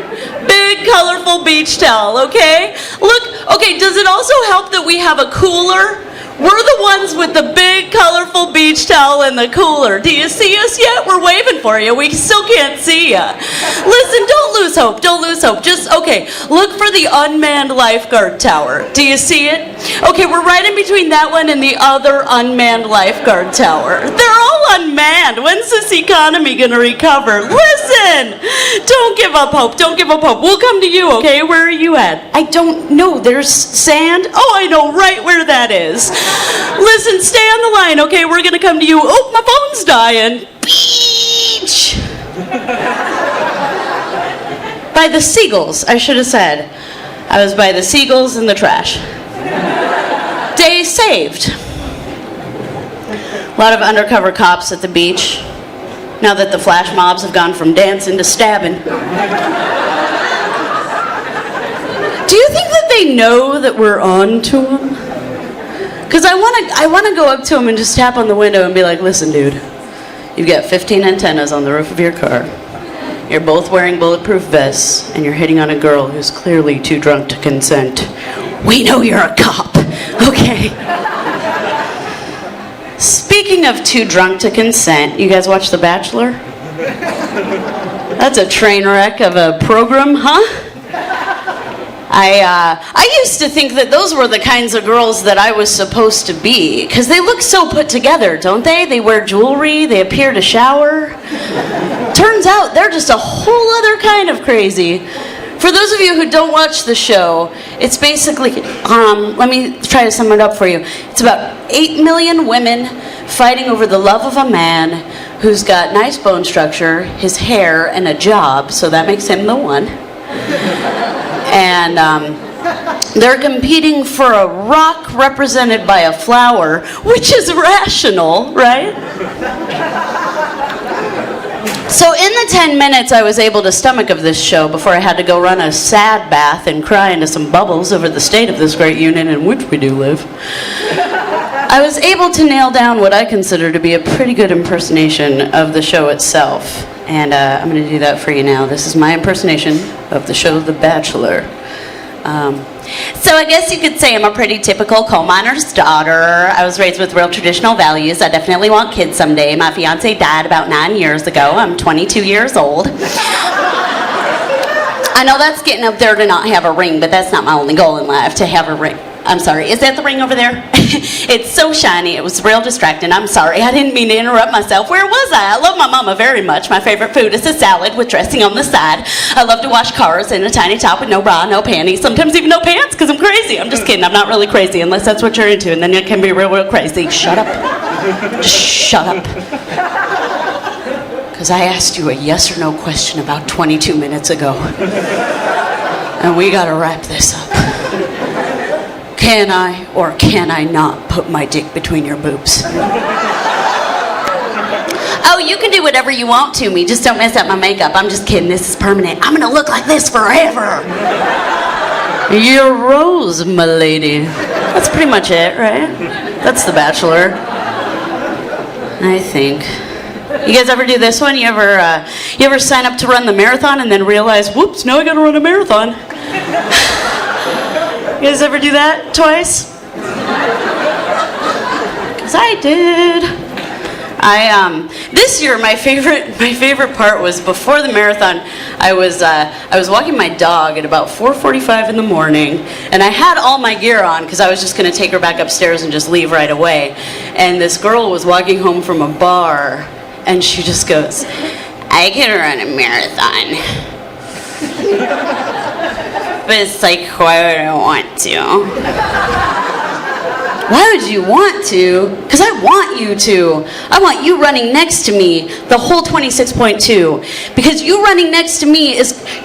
S11: Big, colorful beach towel, okay? Look, okay, does it also help that we have a cooler? We're the ones with the big, colorful beach towel and the cooler. Do you see us yet? We're waving for you. We still can't see you. Listen, don't lose hope. Don't lose hope. Just, okay, look for the unmanned lifeguard tower. Do you see it? Okay, we're right in between that one and the other unmanned lifeguard tower. They're all unmanned. When's this economy gonna recover? Listen! Don't give up hope. Don't give up hope. We'll come to you, okay? Where are you at? I don't know. There's sand? Oh, I know right where that is. Listen, stay on the line, okay? We're gonna come to you. Oh, my phone's dying. Beach! By the seagulls, I should have said. I was by the seagulls in the trash. Day saved. A lot of undercover cops at the beach. Now that the flash mobs have gone from dancing to stabbing. Do you think that they know that we're on to them? Because I want to go up to him and just tap on the window and be like, listen, dude, you've got 15 antennas on the roof of your car. You're both wearing bulletproof vests, and you're hitting on a girl who's clearly too drunk to consent. We know you're a cop, okay? Speaking of too drunk to consent, you guys watch The Bachelor? That's a train wreck of a program, huh? I used to think that those were the kinds of girls that I was supposed to be, because they look so put together, don't they? They wear jewelry, they appear to shower. Turns out they're just a whole other kind of crazy. For those of you who don't watch the show, it's basically, let me try to sum it up for you. It's about 8 million women fighting over the love of a man who's got nice bone structure, his hair, and a job, so that makes him the one. And They're competing for a rock represented by a flower, which is rational, right? So in the 10 minutes I was able to stomach of this show before I had to go run a sad bath and cry into some bubbles over the state of this great union in which we do live, I was able to nail down what I consider to be a pretty good impersonation of the show itself. And I'm going to do that for you now. This is my impersonation of the show The Bachelor. So I guess you could say I'm a pretty typical coal miner's daughter. I was raised with real traditional values. I definitely want kids someday. My fiance died about 9 years ago. I'm 22 years old. I know that's getting up there to not have a ring, but that's not my only goal in life, to have a ring. I'm sorry, is that the ring over there? It's so shiny, it was real distracting. I'm sorry, I didn't mean to interrupt myself. Where was I? I love my mama very much. My favorite food is a salad with dressing on the side. I love to wash cars in a tiny top with no bra, no panties, sometimes even no pants, because I'm crazy. I'm just kidding, I'm not really crazy, unless that's what you're into, and then it can be real, real crazy. Shut up. Just shut up. Because I asked you a yes or no question about 22 minutes ago. And we gotta wrap this up. Can I or can I not put my dick between your boobs? Oh, you can do whatever you want to me. Just don't mess up my makeup. I'm just kidding. This is permanent. I'm gonna look like this forever. You're Rose, my lady. That's pretty much it, right? That's The Bachelor. I think. You guys ever do this one? You ever sign up to run the marathon and then realize, whoops, now I gotta run a marathon? You guys ever do that twice? Cause I did. This year my favorite part was before the marathon. I was walking my dog at about 4:45 in the morning, and I had all my gear on because I was just gonna take her back upstairs and just leave right away. And this girl was walking home from a bar, and she just goes, "I can run a marathon." But it's like, why would I want to? Why would you want to? Because I want you to. I want you running next to me the whole 26.2. Because you running next to me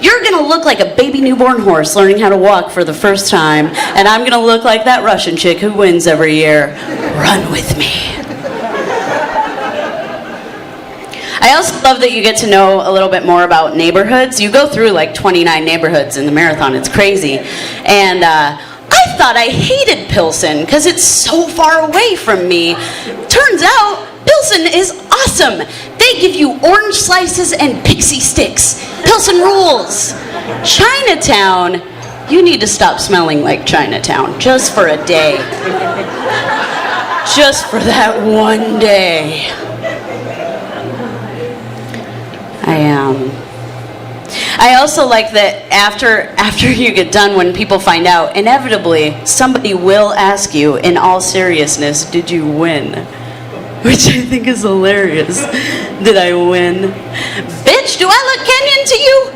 S11: you're going to look like a baby newborn horse learning how to walk for the first time. And I'm going to look like that Russian chick who wins every year. Run with me. I also love that you get to know a little bit more about neighborhoods. You go through like 29 neighborhoods in the marathon. It's crazy. And I thought I hated Pilsen because it's so far away from me. Turns out Pilsen is awesome. They give you orange slices and pixie sticks. Pilsen rules. Chinatown, you need to stop smelling like Chinatown just for a day. Just for that one day. I also like that after you get done, when people find out, inevitably somebody will ask you in all seriousness, did you win? Which I think is hilarious. Did I win? Bitch, do I look Kenyan to you?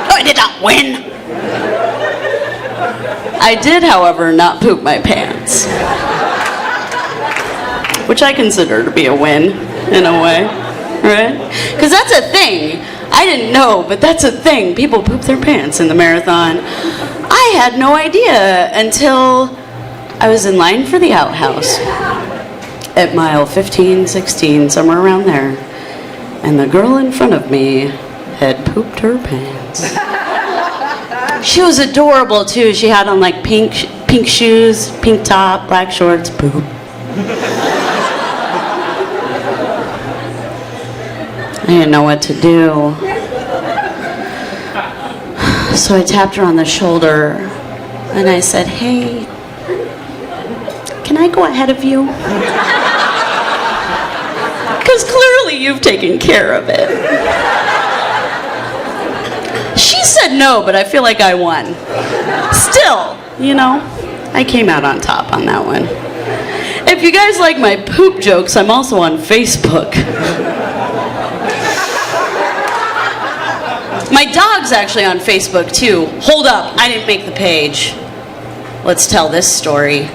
S11: Oh, I did not win. I did, however, not poop my pants. Which I consider to be a win, in a way, right? Because that's a thing. I didn't know, but that's a thing. People poop their pants in the marathon. I had no idea until I was in line for the outhouse at mile 15, 16, somewhere around there. And the girl in front of me had pooped her pants. She was adorable, too. She had on, like, pink shoes, pink top, black shorts, poop. I didn't know what to do. So I tapped her on the shoulder and I said, hey, can I go ahead of you? Because clearly you've taken care of it. She said no, but I feel like I won. Still, you know, I came out on top on that one. If you guys like my poop jokes, I'm also on Facebook. My dog's actually on Facebook too. Hold up, I didn't make the page. Let's tell this story.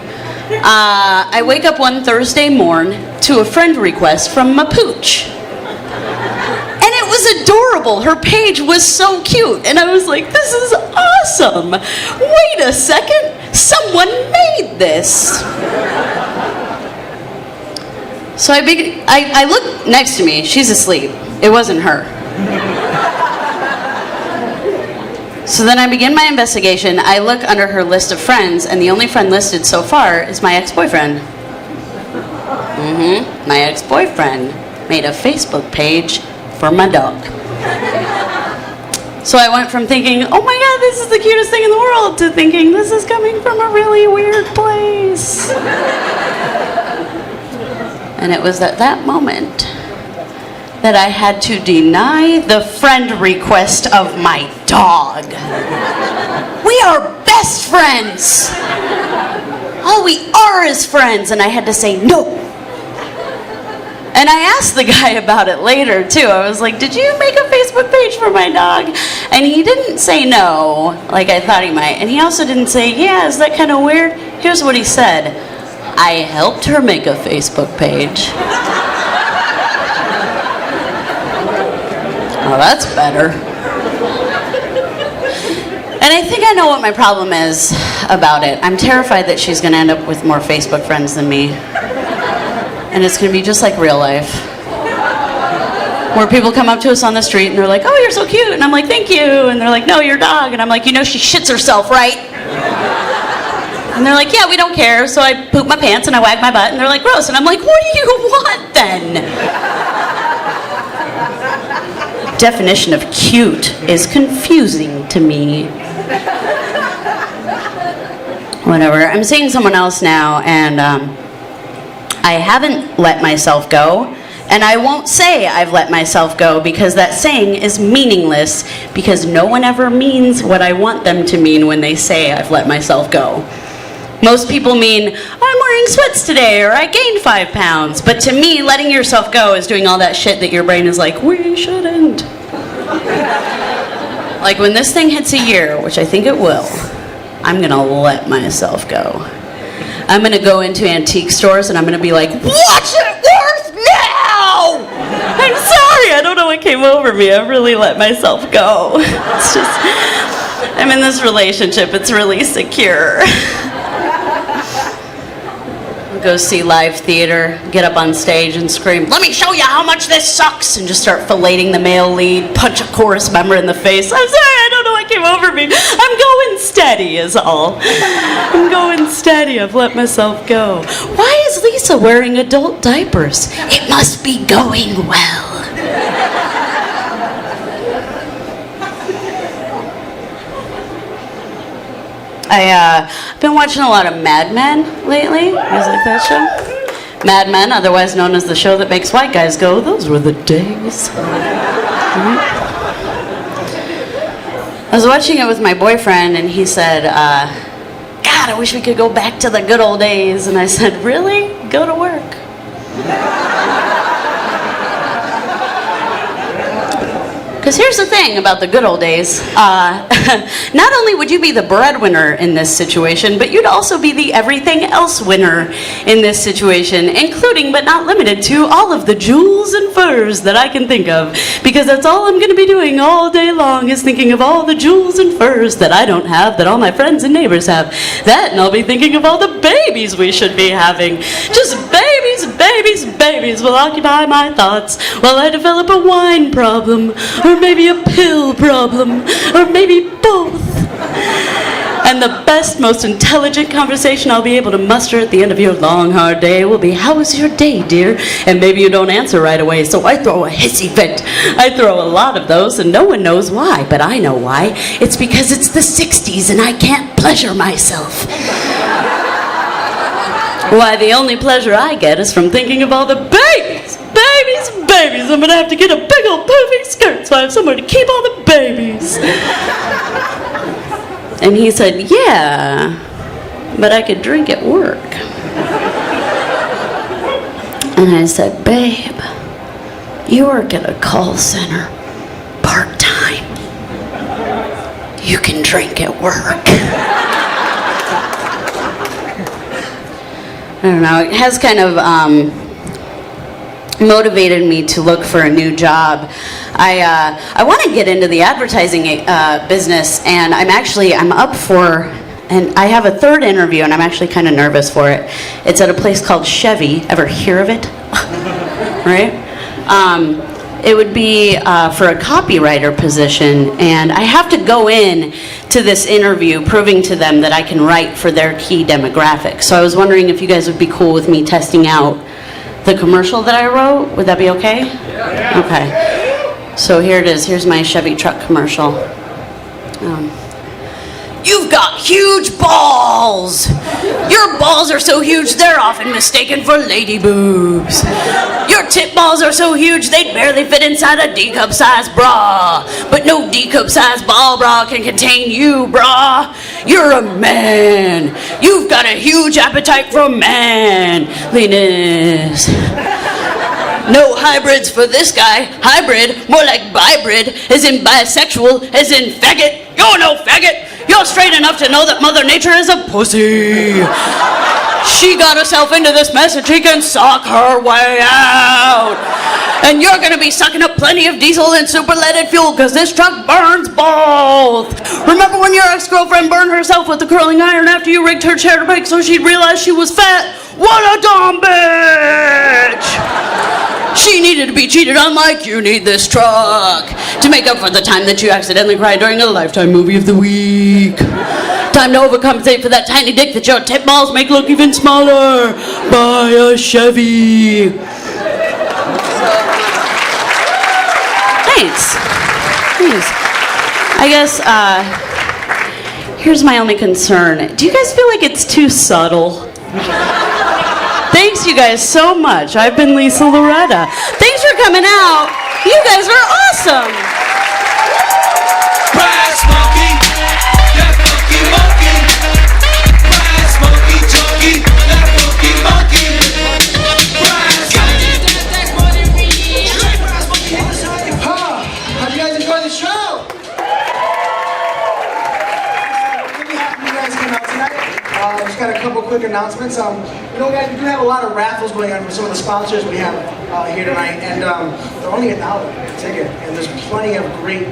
S11: I wake up one Thursday morn to a friend request from my pooch. And it was was adorable. Her page was so cute. And I was like, this is awesome. Wait a second. Someone made this. So I look next to me. She's asleep. It wasn't her. So then I begin my investigation. I look under her list of friends, and the only friend listed so far is my ex-boyfriend. My ex-boyfriend made a Facebook page for my dog. So I went from thinking, oh my god, this is the cutest thing in the world, to thinking, this is coming from a really weird place. And it was at that moment that I had to deny the friend request of my dog. We are best friends. All we are is friends, and I had to say no. And I asked the guy about it later, too. I was like, did you make a Facebook page for my dog? And he didn't say no, like I thought he might. And he also didn't say, yeah, is that kind of weird? Here's what he said. I helped her make a Facebook page. Oh, that's better. And I think I know what my problem is about it. I'm terrified that she's going to end up with more Facebook friends than me. And it's going to be just like real life. Where people come up to us on the street and they're like, oh, you're so cute. And I'm like, thank you. And they're like, no, your dog. And I'm like, you know she shits herself, right? And they're like, yeah, we don't care. So I poop my pants and I wag my butt. And they're like, gross. And I'm like, what do you want then? Definition of cute is confusing to me. Whatever. I'm seeing someone else now, and I haven't let myself go. And I won't say I've let myself go, because that saying is meaningless, because no one ever means what I want them to mean when they say I've let myself go. Most people mean, I'm wearing sweats today, or I gained 5 pounds. But to me, letting yourself go is doing all that shit that your brain is like, we shouldn't. Like when this thing hits a year, which I think it will, I'm gonna let myself go. I'm gonna go into antique stores and I'm gonna be like, what's it worth now? I'm sorry, I don't know what came over me. I really let myself go. It's just, I'm in this relationship, it's really secure. Go see live theater, get up on stage and scream, let me show you how much this sucks, and just start filleting the male lead, punch a chorus member in the face. I'm sorry, I don't know what came over me. I'm going steady is all. I'm going steady, I've let myself go. Why is Lisa wearing adult diapers? It must be going well. I've been watching a lot of Mad Men lately. You guys like that show? Mad Men, otherwise known as the show that makes white guys go, those were the days. I was watching it with my boyfriend, and he said, God, I wish we could go back to the good old days. And I said, really? Go to work. Because here's the thing about the good old days. Not only would you be the breadwinner in this situation, but you'd also be the everything else winner in this situation, including but not limited to all of the jewels and furs that I can think of. Because that's all I'm going to be doing all day long, is thinking of all the jewels and furs that I don't have, that all my friends and neighbors have. That, and I'll be thinking of all the babies we should be having. Just babies, babies, babies will occupy my thoughts while I develop a wine problem, or maybe a pill problem, or maybe both. And the best, most intelligent conversation I'll be able to muster at the end of your long, hard day will be, how was your day, dear? And maybe you don't answer right away, so I throw a hissy fit. I throw a lot of those, and no one knows why, but I know why. It's because it's the 60s, and I can't pleasure myself. Why, the only pleasure I get is from thinking of all the babies, babies, babies. I'm gonna have to get a big old poofy skirt so I have somewhere to keep all the babies. And he said, yeah, but I could drink at work. And I said, babe, you work at a call center, part-time. You can drink at work. I don't know, it has kind of motivated me to look for a new job. I want to get into the advertising business, and I'm up for, and I have a third interview, and I'm actually kind of nervous for it. It's at a place called Chevy. Ever hear of it? Right? It would be for a copywriter position, and I have to go in to this interview proving to them that I can write for their key demographic. So I was wondering if you guys would be cool with me testing out the commercial that I wrote. Would that be okay? Yeah. Okay. So here it is. Here's my Chevy truck commercial. You've got huge balls! Your balls are so huge they're often mistaken for lady boobs. Your tit balls are so huge they'd barely fit inside a D-cup size bra. But no D-cup size ball bra can contain you, brah. You're a man. You've got a huge appetite for manliness. No hybrids for this guy. Hybrid, more like bybrid, as in bisexual, as in faggot. You're no faggot. You're straight enough to know that Mother Nature is a pussy. She got herself into this mess and she can suck her way out. And you're gonna be sucking up plenty of diesel and super-leaded fuel because this truck burns both. Remember when your ex-girlfriend burned herself with a curling iron after you rigged her chair to break so she'd realize she was fat? What a dumb bitch! She needed to be cheated on like you need this truck to make up for the time that you accidentally cried during a Lifetime movie of the week. Time to overcompensate for that tiny dick that your tit balls make look even smaller. Buy a Chevy. Thanks. I guess, here's my only concern. Do you guys feel like it's too subtle? Thanks you guys so much. I've been Lisa Loretta. Thanks for coming out. You guys are awesome.
S8: Brass monkey, that funky monkey. Brass monkey junkie, that funky monkey. Brass
S2: How'd you guys enjoy the show? Really happy you guys came out tonight. Just got a couple quick announcements. You know, guys, we do have a lot of raffles going on for some of the sponsors we have here tonight, and they're only $1 a ticket, and there's plenty of great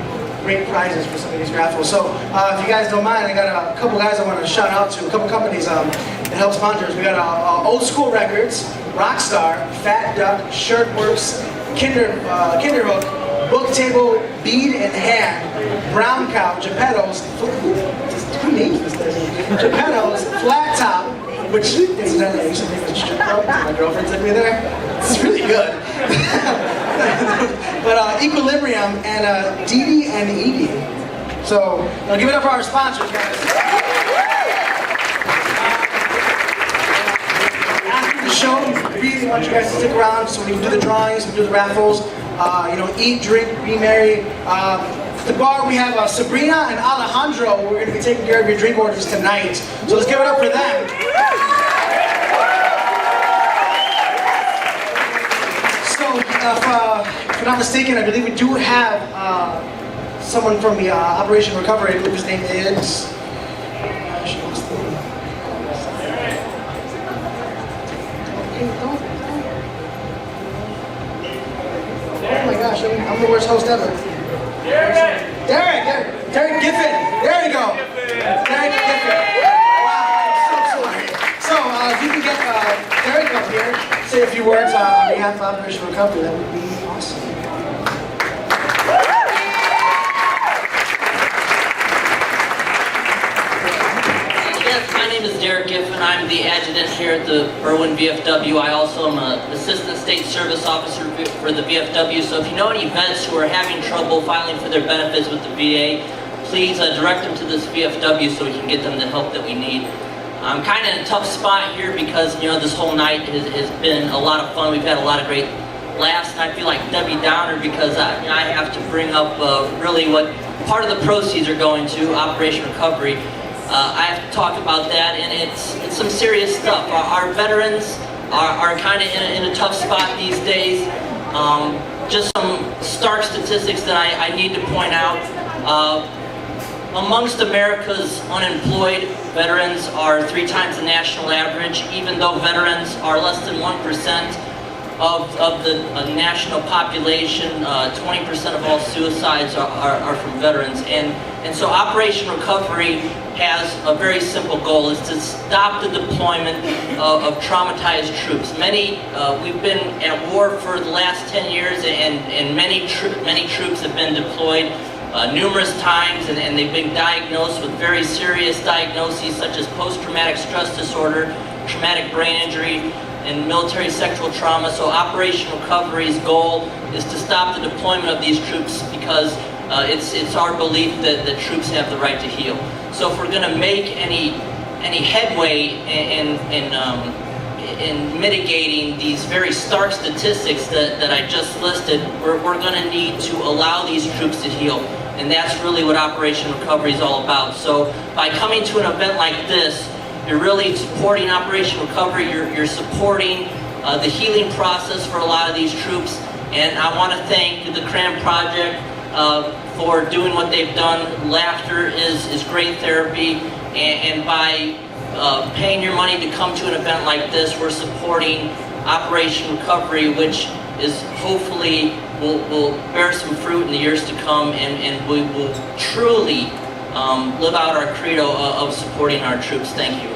S2: prizes for some of these raffles. So if you guys don't mind, I got a couple guys I want to shout out to, a couple companies that help sponsors. We got Old School Records, Rockstar, Fat Duck, Shirtworks, Kinderhook, Book Table, Bead in Hand, Brown Cow, Geppetto's, who names this thing? Geppetto's, Flat Top, which incidentally I used to think was a strip club. My girlfriend took me there. It's really good. But Equilibrium and Dee and Edie. So give it up for our sponsors, guys. After the show, we really want you guys to stick around so we can do the drawings, we can do the raffles. Eat, drink, be merry. The bar, we have Sabrina and Alejandro. We're going to be taking care of your drink orders tonight. So let's give it up for them. So, if I'm not mistaken, I believe we do have someone from the Operation Recovery. His name is... Oh my gosh, I'm the worst host ever. Derek Giffen. There you go. Derek Giffen. Wow, I'm so sorry. So, if you can get Derek up here, say a few words on behalf of Operation Recovery, that would be awesome.
S12: Yes, my name is Derek Giffen. I'm the adjutant here at the Berwyn VFW. I also am an assistant state service officer for the VFW. So if you know any vets who are having trouble filing for their benefits with the VA, please direct them to this VFW so we can get them the help that we need. I'm kind of in a tough spot here because, this whole night has been a lot of fun. We've had a lot of great laughs, and I feel like Debbie Downer because I have to bring up really what part of the proceeds are going to Operation Recovery. I have to talk about that, and it's some serious stuff. Our veterans are kind of in a tough spot these days. Just some stark statistics that I need to point out. Amongst America's unemployed, veterans are 3 times the national average. Even though veterans are less than 1% of the national population, 20% of all suicides are from veterans. And so Operation Recovery has a very simple goal, is to stop the deployment of traumatized troops. We've been at war for the last 10 years, and many troops have been deployed numerous times, and they've been diagnosed with very serious diagnoses such as post-traumatic stress disorder, traumatic brain injury, and military sexual trauma. So Operation Recovery's goal is to stop the deployment of these troops, because it's our belief that troops have the right to heal. So if we're going to make any headway in mitigating these very stark statistics that I just listed, we're going to need to allow these troops to heal. And that's really what Operation Recovery is all about. So by coming to an event like this, you're really supporting Operation Recovery, you're supporting the healing process for a lot of these troops. And I want to thank the Cran Project for doing what they've done. Laughter is great therapy, and by paying your money to come to an event like this, we're supporting Operation Recovery, which is hopefully will bear some fruit in the years to come, and we will truly live out our credo of supporting our troops. Thank you.